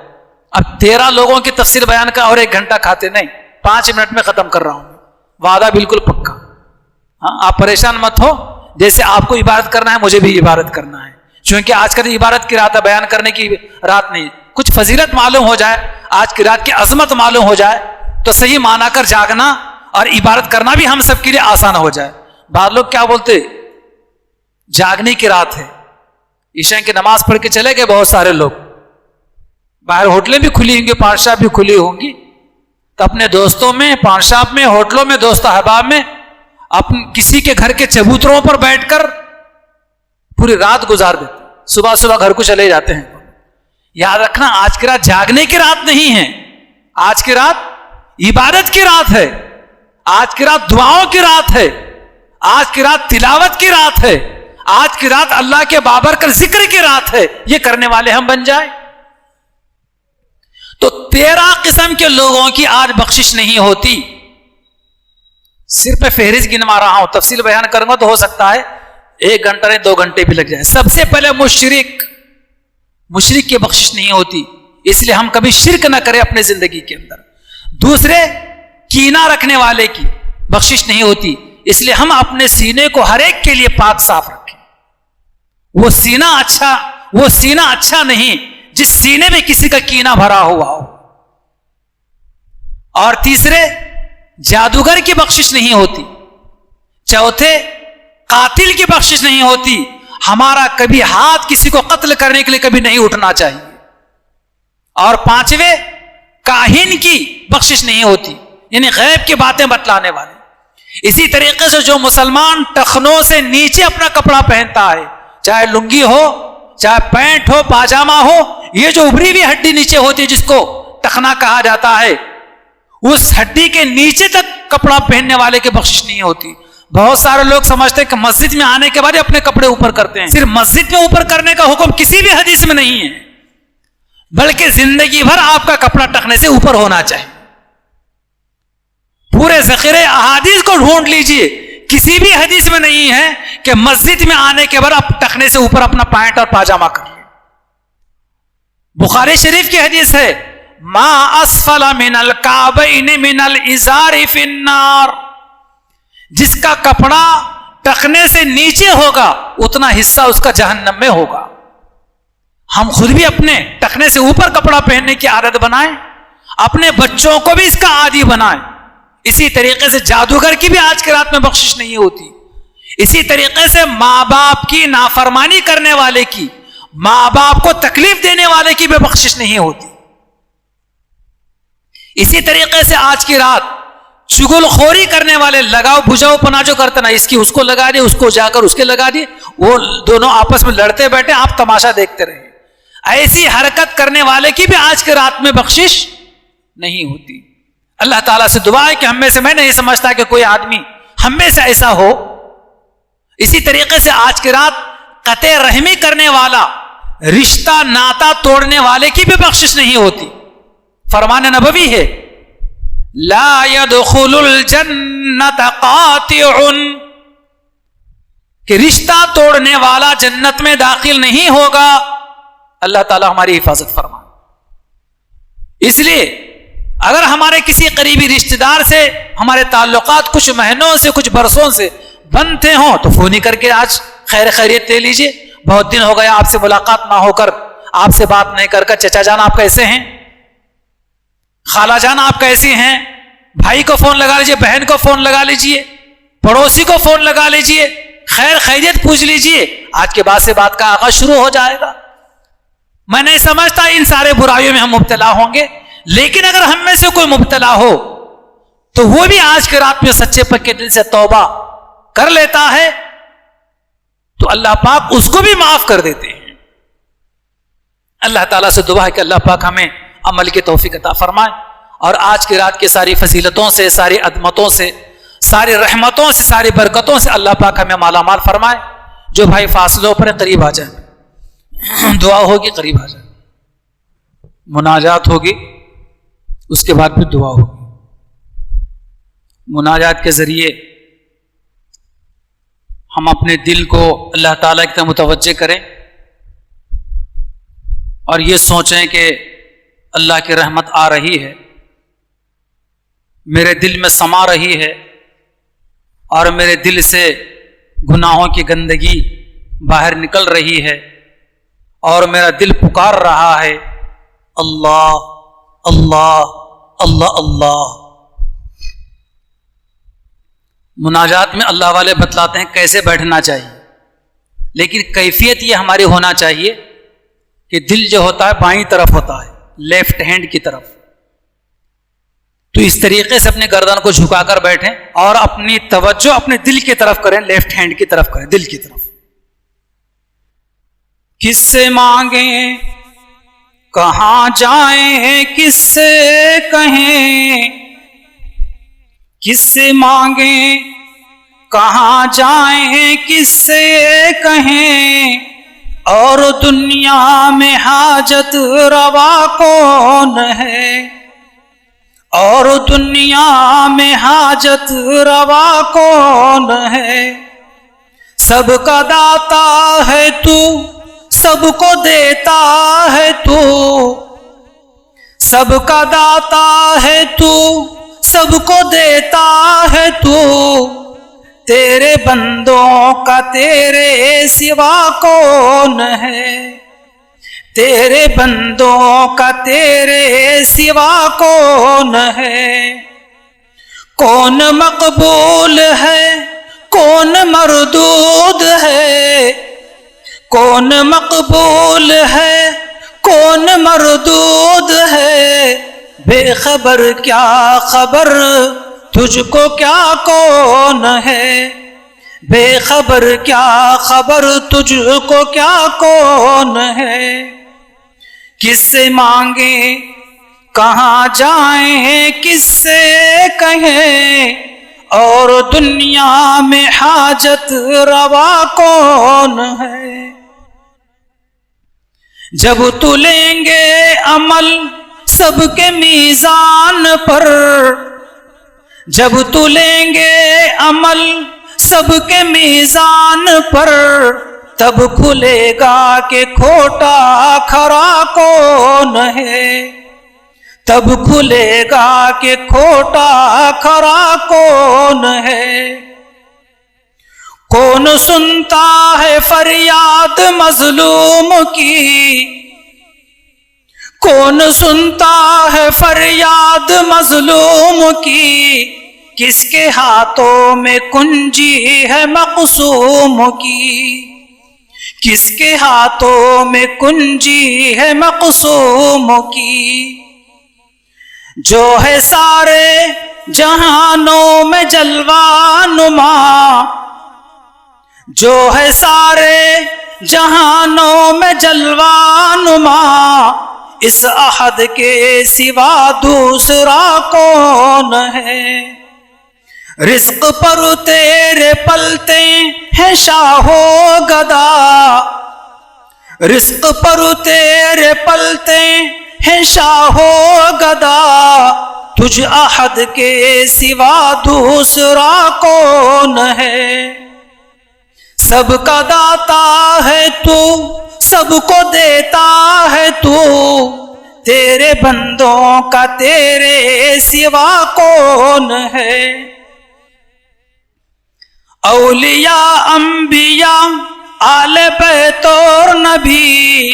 اب 13 لوگوں کی تفسیر بیان کا اور 1 گھنٹہ کھاتے نہیں, 5 منٹ میں ختم کر رہا ہوں, وعدہ بالکل پکا. ہاں, آپ پریشان مت ہو, جیسے آپ کو عبادت کرنا ہے مجھے بھی عبادت کرنا ہے. چونکہ آج کل عبادت کی رات ہے, بیان کرنے کی رات نہیں. کچھ فضیلت معلوم ہو جائے, آج کی رات کی عظمت معلوم ہو جائے تو صحیح مانا کر جاگنا اور عبادت کرنا بھی ہم سب کے لیے آسان ہو جائے. بعض لوگ کیا بولتے, جاگنے کی رات ہے, عشاء کی نماز پڑھ کے چلے گئے بہت سارے لوگ, باہر ہوٹلیں بھی کھلی ہوں گی, پان شاپ بھی کھلی ہوں گی, تو اپنے دوستوں میں, پان شاپ میں, ہوٹلوں میں, دوست احباب میں, کسی کے گھر کے چبوتروں پر بیٹھ کر پوری رات گزار دیتے, صبح صبح گھر کو چلے جاتے ہیں. یاد رکھنا آج کی رات جاگنے کی رات نہیں ہے, آج کی رات عبادت کی رات ہے, آج کی رات دعاؤں کی رات ہے, آج کی رات تلاوت کی رات ہے, آج کی رات اللہ کے بابرکت ذکر کی رات ہے. یہ کرنے والے ہم بن جائیں. تو 13 قسم کے لوگوں کی آج بخشش نہیں ہوتی. صرف میں فہرست گنوا رہا ہوں, تفصیل بیان کروں گا تو ہو سکتا ہے 1 گھنٹہ نہیں 2 گھنٹے بھی لگ جائے. سب سے پہلے مشرک کی بخشش نہیں ہوتی, اس لیے ہم کبھی شرک نہ کریں اپنے زندگی کے اندر. دوسرے, کینہ رکھنے والے کی بخشش نہیں ہوتی, اس لیے ہم اپنے سینے کو ہر ایک کے لیے پاک صاف رکھیں. وہ سینہ اچھا نہیں جس سینے میں کسی کا کینہ بھرا ہوا ہو. اور تیسرے, جادوگر کی بخشش نہیں ہوتی. چوتھے, قاتل کی بخشش نہیں ہوتی. ہمارا کبھی ہاتھ کسی کو قتل کرنے کے لیے کبھی نہیں اٹھنا چاہیے. اور 5ویں, کاہن کی بخشش نہیں ہوتی, یعنی غیب کی باتیں بتلانے والے. اسی طریقے سے جو مسلمان ٹخنوں سے نیچے اپنا کپڑا پہنتا ہے، چاہے لنگی ہو، چاہے پینٹ ہو، پاجامہ ہو، یہ جو ابری ہوئی ہڈی نیچے ہوتی ہے جس کو ٹخنا کہا جاتا ہے، اس ہڈی کے نیچے تک کپڑا پہننے والے کی بخشش نہیں ہوتی. بہت سارے لوگ سمجھتے ہیں کہ مسجد میں آنے کے بعد اپنے کپڑے اوپر کرتے ہیں. صرف مسجد میں اوپر کرنے کا حکم کسی بھی حدیث میں نہیں ہے، بلکہ زندگی بھر آپ کا کپڑا ٹخنے سے اوپر ہونا چاہیے. پورے ذخیرے احادیث کو ڈھونڈ لیجئے، کسی بھی حدیث میں نہیں ہے کہ مسجد میں آنے کے بعد آپ ٹخنے سے اوپر اپنا پینٹ اور پاجامہ کر لیں. بخاری شریف کی حدیث ہے، ما اسفل من الکعبین من الازار فی النار، جس کا کپڑا ٹخنے سے نیچے ہوگا اتنا حصہ اس کا جہنم میں ہوگا. ہم خود بھی اپنے ٹخنے سے اوپر کپڑا پہننے کی عادت بنائیں، اپنے بچوں کو بھی اس کا عادی بنائیں. اسی طریقے سے جادوگر کی بھی آج کی رات میں بخشش نہیں ہوتی. اسی طریقے سے ماں باپ کی نافرمانی کرنے والے کی، ماں باپ کو تکلیف دینے والے کی بھی بخشش نہیں ہوتی. اسی طریقے سے آج کی رات چگل خوری کرنے والے، لگاؤ بجھاؤ پنا جو کرتے نا، اس کی اس کو لگا دی، اس کو جا کر اس کے لگا دی، وہ دونوں آپس میں لڑتے بیٹھے، آپ تماشا دیکھتے رہے. ایسی حرکت کرنے والے کی بھی آج کی رات میں بخشش نہیں ہوتی. اللہ تعالیٰ سے دعا ہے کہ ہم میں سے، میں نہیں سمجھتا کہ کوئی آدمی ہم میں سے ایسا ہو. اسی طریقے سے آج کی رات قطع رحمی کرنے والا، رشتہ ناتا توڑنے والے کی بھی بخشش نہیں ہوتی. فرمان نبوی ہے، لا يدخل الجنت قاطع، کہ رشتہ توڑنے والا جنت میں داخل نہیں ہوگا. اللہ تعالیٰ ہماری حفاظت فرمائے. اس لیے اگر ہمارے کسی قریبی رشتہ دار سے ہمارے تعلقات کچھ مہینوں سے، کچھ برسوں سے بنتے ہوں تو فون ہی کر کے آج خیر خیریت لے لیجئے. بہت دن ہو گیا آپ سے ملاقات نہ ہو کر، آپ سے بات نہیں کر، چچا جان آپ کیسے ہیں، خالہ جان آپ کیسی ہیں، بھائی کو فون لگا لیجئے، بہن کو فون لگا لیجئے، پڑوسی کو فون لگا لیجئے، خیر خیریت پوچھ لیجئے. آج کے بعد سے بات کا آغاز شروع ہو جائے گا. میں نہیں سمجھتا ان سارے برائیوں میں ہم مبتلا ہوں گے، لیکن اگر ہم میں سے کوئی مبتلا ہو تو وہ بھی آج کی رات میں سچے پکے دل سے توبہ کر لیتا ہے تو اللہ پاک اس کو بھی معاف کر دیتے ہیں. اللہ تعالیٰ سے دعا ہے کہ اللہ پاک ہمیں عمل کی توفیق عطا فرمائے، اور آج کی رات کی ساری فضیلتوں سے، ساری عظمتوں سے، ساری رحمتوں سے، ساری برکتوں سے اللہ پاک ہمیں مالا مال فرمائے. جو بھائی فاصلوں پر قریب آ جائیں، دعا ہوگی، قریب آ جائیں، مناجات ہوگی، اس کے بعد پھر دعا ہوگی. مناجات کے ذریعے ہم اپنے دل کو اللہ تعالیٰ کی طرف متوجہ کریں اور یہ سوچیں کہ اللہ کی رحمت آ رہی ہے، میرے دل میں سما رہی ہے، اور میرے دل سے گناہوں کی گندگی باہر نکل رہی ہے، اور میرا دل پکار رہا ہے اللہ اللہ اللہ اللہ. مناجات میں اللہ والے بتلاتے ہیں کیسے بیٹھنا چاہیے، لیکن کیفیت یہ ہماری ہونا چاہیے کہ دل جو ہوتا ہے بائیں طرف ہوتا ہے، لیفٹ ہینڈ کی طرف. تو اس طریقے سے اپنے گردن کو جھکا کر بیٹھیں اور اپنی توجہ اپنے دل کی طرف کریں، لیفٹ ہینڈ کی طرف کریں، دل کی طرف. کس سے مانگیں، کہاں جائیں، کس سے کہیں، کس سے مانگیں، کہاں جائیں، کس سے کہیں، اور دنیا میں حاجت روا کون ہے، اور دنیا میں حاجت روا کون ہے. سب کا داتا ہے تو، سب کو دیتا ہے تو، سب کا داتا ہے تو، سب کو دیتا ہے تو، تیرے بندوں کا تیرے سوا کون ہے، تیرے بندوں کا تیرے سوا کون ہے. کون مقبول ہے، کون مردود ہے، کون مقبول ہے، کون مردود ہے، بے خبر کیا خبر تجھ کو کیا کون ہے، بے خبر کیا خبر تجھ کو کیا کون ہے، کس سے مانگیں کہاں جائیں کس سے کہیں، اور دنیا میں حاجت روا کون ہے۔ جب تو لیں گے عمل سب کے میزان پر، جب تو لیں گے عمل سب کے میزان پر، تب کھلے گا کہ کھوٹا کھرا کون ہے، تب کھلے گا کہ کھوٹا کھرا کون ہے۔ کون سنتا ہے فریاد مظلوم کی، کون سنتا ہے فریاد مظلوم کی، کس کے ہاتھوں میں کنجی ہے مقسوم کی، کس کے ہاتھوں میں کنجی ہے مقسوم کی۔ جو ہے سارے جہانوں میں جلوہ نما، جو ہے سارے جہانوں میں جلوہ نما، اس احد کے سوا دوسرا کون ہے۔ رزق پر تیرے پلتے ہیں شاہو گدا، رزق پر تیرے پلتے ہیں شاہو گدا، تجھ احد کے سوا دوسرا کون ہے۔ سب کا داتا ہے تو، سب کو دیتا ہے تو، تیرے بندوں کا تیرے سوا کون ہے۔ اولیاء انبیاء آل بیت اور نبی،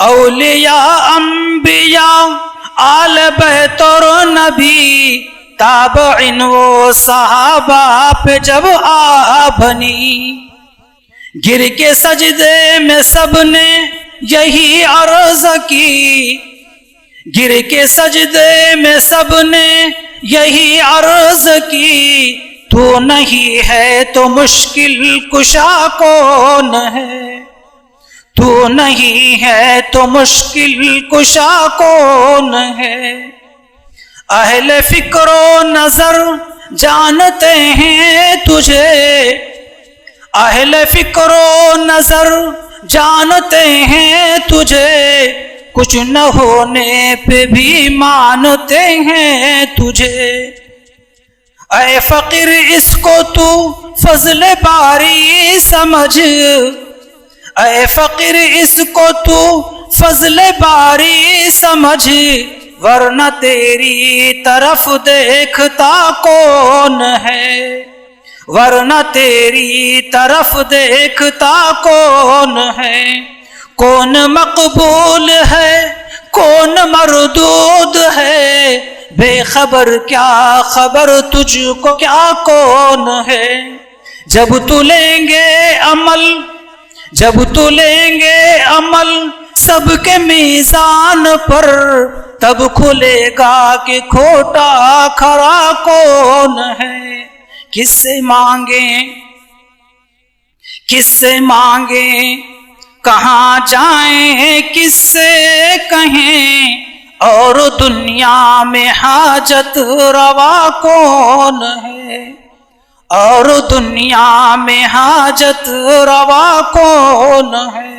اولیاء انبیاء آل بیت اور نبی، تابعین و صحابہ پہ جب آ بنی، گر کے سجدے میں سب نے یہی عرض کی، گر کے سجدے میں سب نے یہی عرض کی، تو نہیں ہے تو مشکل کشا کون ہے، تو نہیں ہے تو مشکل کشا کون ہے۔ اہل فکر و نظر جانتے ہیں تجھے، اہل فکر و نظر جانتے ہیں تجھے، کچھ نہ ہونے پہ بھی مانتے ہیں تجھے۔ اے فقیر اس کو تو فضل باری سمجھ، اے فقیر اس کو تو فضل باری سمجھ، ورنہ تیری طرف دیکھتا کون ہے، ورنہ تیری طرف دیکھتا کون ہے۔ کون مقبول ہے کون مردود ہے، بے خبر کیا خبر تجھ کو کیا کون ہے۔ جب تو لیں گے عمل، جب تو لیں گے عمل سب کے میزان پر، تب کھلے گا کہ کھوٹا کھرا کون ہے۔ کس سے مانگیں کس سے مانگیں کہاں جائیں کس سے کہیں، اور دنیا میں حاجت روا کون ہے، اور دنیا میں حاجت روا کون ہے۔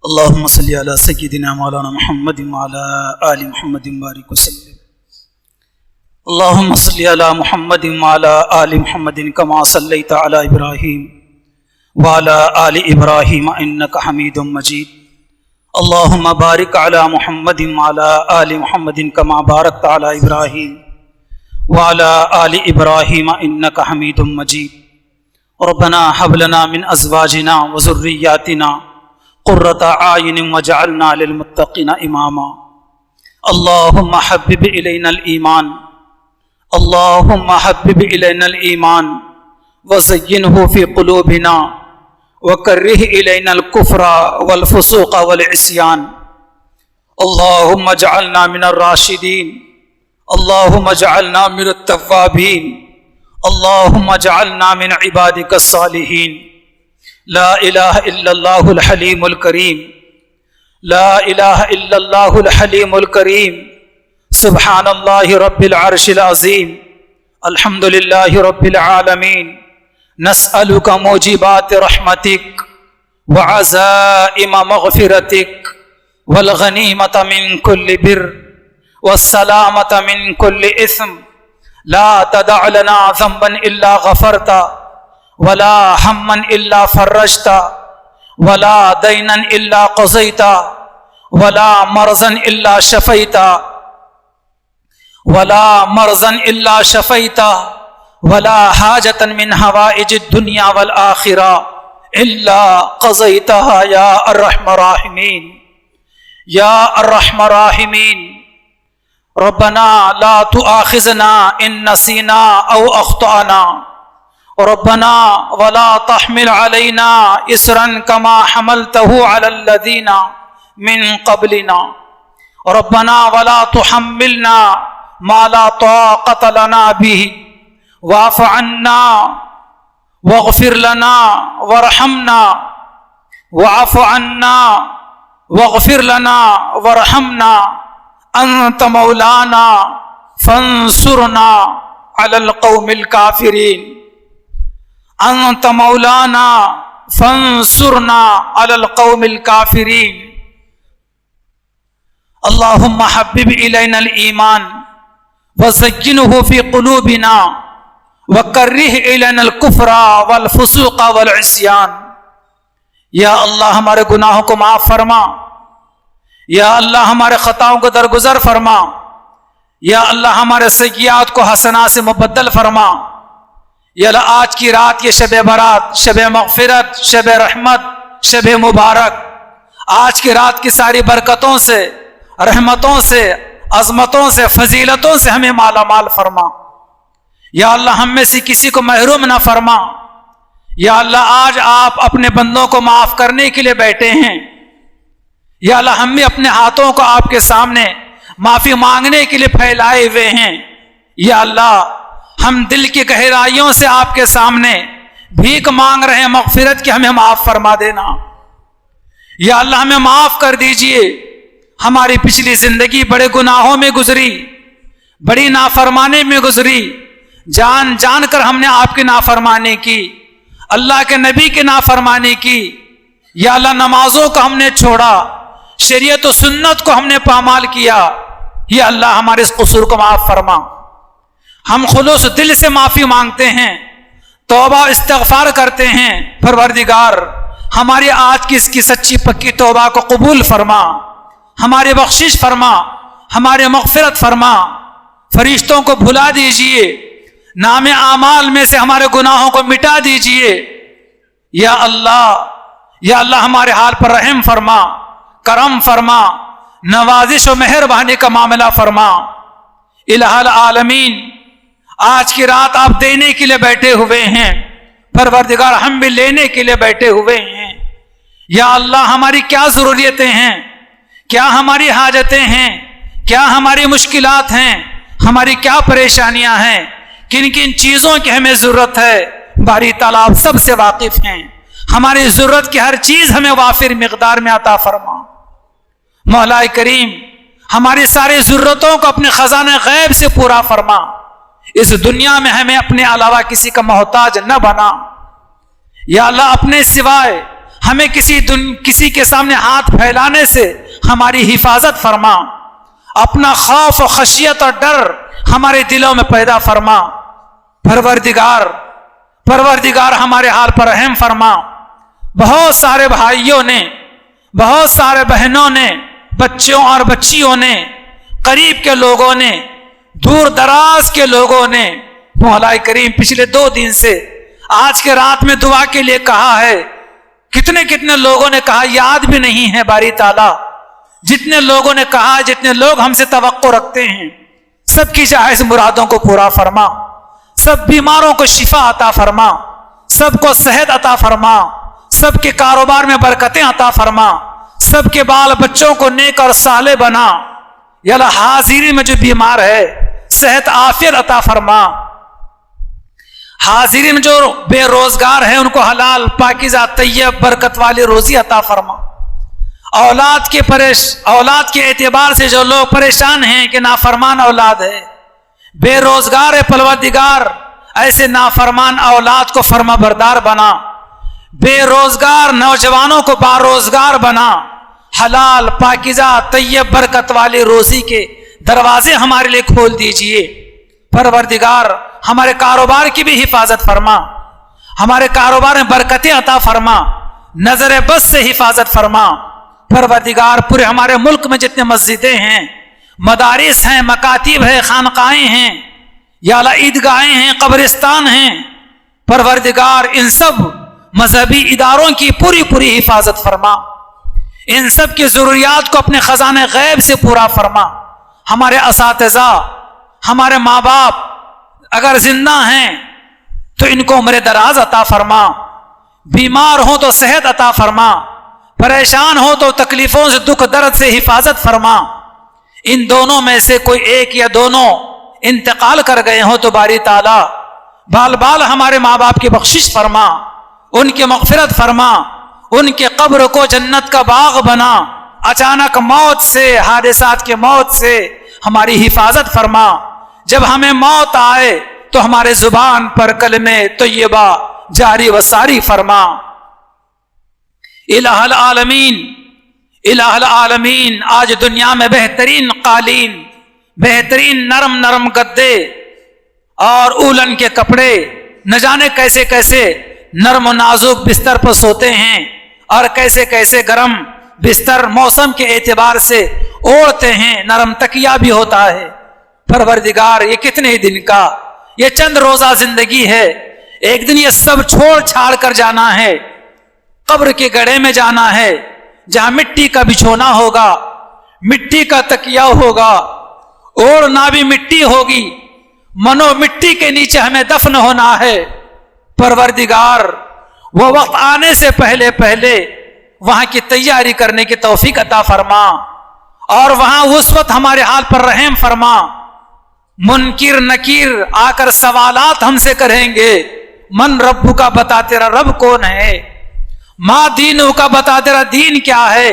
اللہم صلی علی سیدنا مولانا محمد وعلی آل محمد بارک وسلم۔ اللہم صلی علی محمد وعلی آل محمد کما صلیت علی ابراہیم وعلی آل ابراہیم انک حمید مجید۔ اللہم بارک علی محمد وعلی آل محمد کما بارکت علی ابراہیم وعلی آل ابراہیم انک حمید مجید۔ ربنا هب لنا من ازواجنا وذریاتنا قرۃ اعین واجعلنا للمتقین اماما۔ اللہم حبب الینا الایمان، اللہم حبب الینا الایمان وزینہ فی قلوبنا وکرہ الینا الکفر والفسوق والعصیان اللهم اجعلنا من الراشدين، اللهم اجعلنا من التوابين، اللهم اجعلنا من عبادك الصالحين. لا الہ الا اللہ الحلیم الکریم، لا الہ الا اللہ الحلیم الکریم. سبحان اللہ رب العرش العظیم، الحمد للہ رب العالمین. نسألک موجبات رحمتک وعزائم مغفرتک والغنیمة من كل بر والسلامة من كل اثم. لا تدع لنا ذنبا الا غفرتا ولا ہما الا فرجتا ولا دینا الا قضیتا ولا مرضا الا شفیتا ولا مرضا الا شفیتا ولا حاجة من حوائج الدنيا والآخرة الا قضیتها یا ارحم الراحمین یا ارحم الراحمین. ربنا لا تؤاخذنا ان نسینا او اخطأنا، ربنا ولا تحمل علينا إصرا كما حملته على الذين من قبلنا، ربنا ولا تحملنا ما لا طاقة لنا به واعف عنا واغفر لنا وارحمنا، واعف عنا واغفر لنا وارحمنا، أنت مولانا فانصرنا على القوم الكافرين، انت مولانا فانصرنا على القوم الكافرين. اللهم حبب الينا الايمان وزينه في قلوبنا وكره الينا الكفر والفسوق والعصيان. یا اللہ ہمارے گناہوں کو معاف فرما، یا اللہ ہمارے خطاؤں کو درگزر فرما، یا اللہ ہمارے سیئات کو حسنات سے مبدل فرما. یا اللہ آج کی رات یہ شب برات، شب مغفرت، شب رحمت، شب مبارک، آج کی رات کی ساری برکتوں سے، رحمتوں سے، عظمتوں سے، فضیلتوں سے ہمیں مالا مال فرما. یا اللہ ہم میں سے کسی کو محروم نہ فرما. یا اللہ آج آپ اپنے بندوں کو معاف کرنے کے لیے بیٹھے ہیں. یا اللہ ہم بھی اپنے ہاتھوں کو آپ کے سامنے معافی مانگنے کے لیے پھیلائے ہوئے ہیں. یا اللہ ہم دل کی گہرائیوں سے آپ کے سامنے بھیک مانگ رہے ہیں مغفرت کی، ہمیں معاف فرما دینا. یا اللہ ہمیں معاف کر دیجئے. ہماری پچھلی زندگی بڑے گناہوں میں گزری، بڑی نافرمانی میں گزری، جان جان کر ہم نے آپ کی نافرمانی کی، اللہ کے نبی کی نافرمانی کی. یا اللہ نمازوں کو ہم نے چھوڑا، شریعت و سنت کو ہم نے پامال کیا. یا اللہ ہمارے اس قصور کو معاف فرما. ہم خلوص دل سے معافی مانگتے ہیں، توبہ استغفار کرتے ہیں. پروردگار ہماری آج کی اس کی سچی پکی توبہ کو قبول فرما، ہماری بخشش فرما، ہمارے مغفرت فرما. فرشتوں کو بھلا دیجئے، نام اعمال میں سے ہمارے گناہوں کو مٹا دیجئے. یا اللہ ہمارے حال پر رحم فرما، کرم فرما، نوازش و مہربانی کا معاملہ فرما. الہ العالمین آج کی رات آپ دینے کے لیے بیٹھے ہوئے ہیں، پروردگار ہم بھی لینے کے لیے بیٹھے ہوئے ہیں. یا اللہ ہماری کیا ضروریتیں ہیں، کیا ہماری حاجتیں ہیں، کیا ہماری مشکلات ہیں، ہماری کیا پریشانیاں ہیں، کن کن چیزوں کی ہمیں ضرورت ہے، باری تعالیٰ آپ سب سے واقف ہیں. ہماری ضرورت کی ہر چیز ہمیں وافر مقدار میں عطا فرما. مولا کریم ہماری ساری ضرورتوں کو اپنے خزانہ غیب سے پورا فرما. اس دنیا میں ہمیں اپنے علاوہ کسی کا محتاج نہ بنا. یا اللہ اپنے سوائے ہمیں کسی کے سامنے ہاتھ پھیلانے سے ہماری حفاظت فرما. اپنا خوف و خشیت اور ڈر ہمارے دلوں میں پیدا فرما. پروردگار ہمارے حال پر رحم فرما. بہت سارے بھائیوں نے، بہت سارے بہنوں نے، بچوں اور بچیوں نے، قریب کے لوگوں نے، دور دراز کے لوگوں نے مولا کریم پچھلے 2 دن سے آج کے رات میں دعا کے لیے کہا ہے. کتنے لوگوں نے کہا، یاد بھی نہیں ہے باری تعالیٰ. جتنے لوگوں نے کہا، جتنے لوگ ہم سے توقع رکھتے ہیں، سب کی جائز مرادوں کو پورا فرما. سب بیماروں کو شفا عطا فرما، سب کو صحت عطا فرما، سب کے کاروبار میں برکتیں عطا فرما، سب کے بال بچوں کو نیک اور صالح بنا. یا اللہ حاضری میں جو بیمار ہے صحت عافیت عطا فرما. حاضری میں جو بے روزگار ہیں ان کو حلال پاکیزہ طیب برکت والی روزی عطا فرما. اولاد کے اعتبار سے جو لوگ پریشان ہیں کہ نافرمان اولاد ہے، بے روزگار ہے، پروردگار ایسے نافرمان اولاد کو فرما بردار بنا. بے روزگار نوجوانوں کو باروزگار بنا. حلال پاکیزہ طیب برکت والی روزی کے دروازے ہمارے لیے کھول دیجئے. پروردگار ہمارے کاروبار کی بھی حفاظت فرما. ہمارے کاروبار میں برکتیں عطا فرما. نظر بد سے حفاظت فرما. پروردگار پورے ہمارے ملک میں جتنے مسجدیں ہیں، مدارس ہیں، مکاتب ہیں، خانقاہیں ہیں، یا اللہ عیدگاہیں ہیں، قبرستان ہیں، پروردگار ان سب مذہبی اداروں کی پوری حفاظت فرما. ان سب کی ضروریات کو اپنے خزانے غیب سے پورا فرما. ہمارے اساتذہ، ہمارے ماں باپ اگر زندہ ہیں تو ان کو عمر دراز عطا فرما. بیمار ہوں تو صحت عطا فرما. پریشان ہو تو تکلیفوں سے دکھ درد سے حفاظت فرما. ان دونوں میں سے کوئی ایک یا دونوں انتقال کر گئے ہوں تو باری تعالی بال ہمارے ماں باپ کی بخشش فرما. ان کی مغفرت فرما. ان کے قبر کو جنت کا باغ بنا. اچانک موت سے، حادثات کے موت سے ہماری حفاظت فرما. جب ہمیں موت آئے تو ہمارے زبان پر کلمہ طیبہ جاری و ساری فرما. الہ العالمین آج دنیا میں بہترین قالین، بہترین نرم گدے اور اولن کے کپڑے، نہ جانے کیسے کیسے نرم و نازک بستر پر سوتے ہیں اور کیسے کیسے گرم بستر موسم کے اعتبار سے اوڑھتے ہیں. نرم تکیہ بھی ہوتا ہے. پروردگار یہ کتنے دن کا، یہ چند روزہ زندگی ہے. ایک دن یہ سب چھوڑ چھاڑ کر جانا ہے. قبر کے گڑھے میں جانا ہے جہاں مٹی کا بچھونا ہوگا، مٹی کا تکیہ ہوگا، اوڑھنا بھی مٹی ہوگی. منو مٹی کے نیچے ہمیں دفن ہونا ہے. پروردگار وہ وقت آنے سے پہلے وہاں کی تیاری کرنے کی توفیق عطا فرما اور وہاں اس وقت ہمارے حال پر رحم فرما. منکر نکیر آ کر سوالات ہم سے کریں گے. من رب کا، بتا تیرا رب کون ہے. ما دینو کا، بتا تیرا دین کیا ہے.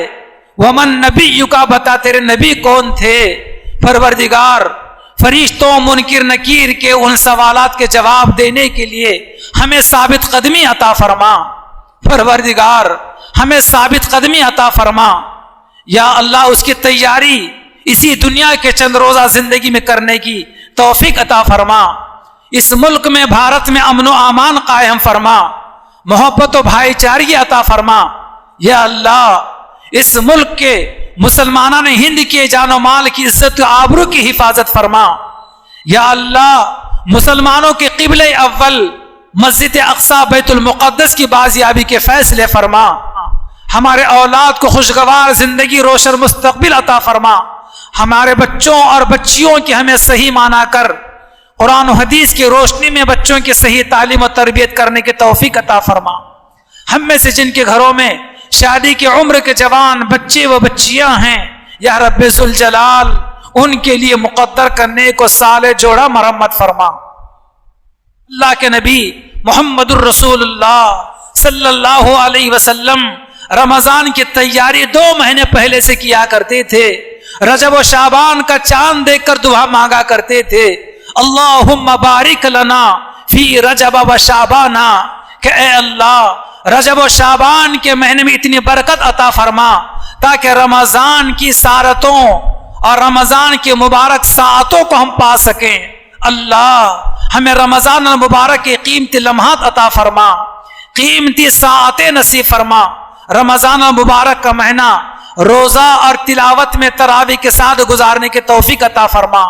ومن نبی کا، بتا تیرے نبی کون تھے. پروردگار فرشتوں منکر نکیر کے ان سوالات کے جواب دینے کے لیے ہمیں ثابت قدمی عطا فرما. پروردگار ہمیں ثابت قدمی عطا فرما. یا اللہ اس کی تیاری اسی دنیا کے چند روزہ زندگی میں کرنے کی توفیق عطا فرما. اس ملک میں، بھارت میں امن و امان قائم فرما. محبت و بھائی چارگی عطا فرما. یا اللہ اس ملک کے مسلمانان ہند کے جان و مال کی عزت و آبرو کی حفاظت فرما. یا اللہ مسلمانوں کے قبلہ اول مسجد اقصی بیت المقدس کی بازیابی کے فیصلے فرما. ہمارے اولاد کو خوشگوار زندگی، روشن مستقبل عطا فرما. ہمارے بچوں اور بچیوں کی ہمیں صحیح مانا کر قرآن و حدیث کی روشنی میں بچوں کی صحیح تعلیم و تربیت کرنے کی توفیق عطا فرما. ہم میں سے جن کے گھروں میں شادی کی عمر کے جوان بچے و بچیاں ہیں، یا رب ذوالجلال ان کے لیے مقدر کرنے کو سال جوڑا مرحمت فرما. اللہ کے نبی محمد الرسول اللہ صلی اللہ علیہ وسلم رمضان کی تیاری 2 مہینے پہلے سے کیا کرتے تھے. رجب و شعبان کا چاند دیکھ کر دعا مانگا کرتے تھے، اللہم بارک لنا فی رجب و شعبانا، کہ اے اللہ رجب و شعبان کے مہینے میں اتنی برکت عطا فرما تاکہ رمضان کی سارتوں اور رمضان کی مبارک ساعتوں کو ہم پا سکیں. اللہ ہمیں رمضان المبارک کے قیمتی لمحات عطا فرما، قیمتی ساعتیں نصیب فرما. رمضان المبارک کا مہینہ روزہ اور تلاوت میں تراویح کے ساتھ گزارنے کی توفیق عطا فرما.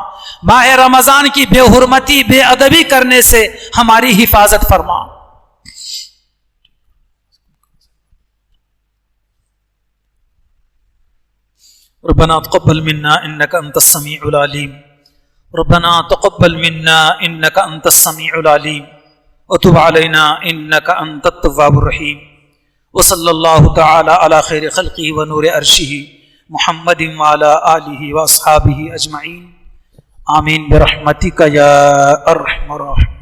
ماہ رمضان کی بے حرمتی، بے ادبی کرنے سے ہماری حفاظت فرما. ربنا تقبل منا انك انت السميع العليم، ربنا تقبل منا انك انت السميع العليم وتب علينا انك انت التواب الرحيم. وصلی اللہ تعالی علی خیر خلقہ ونور عرشہ محمد وعلی آلہ واصحابہ اجمعین آمین برحمتک یا ارحم الراحمین.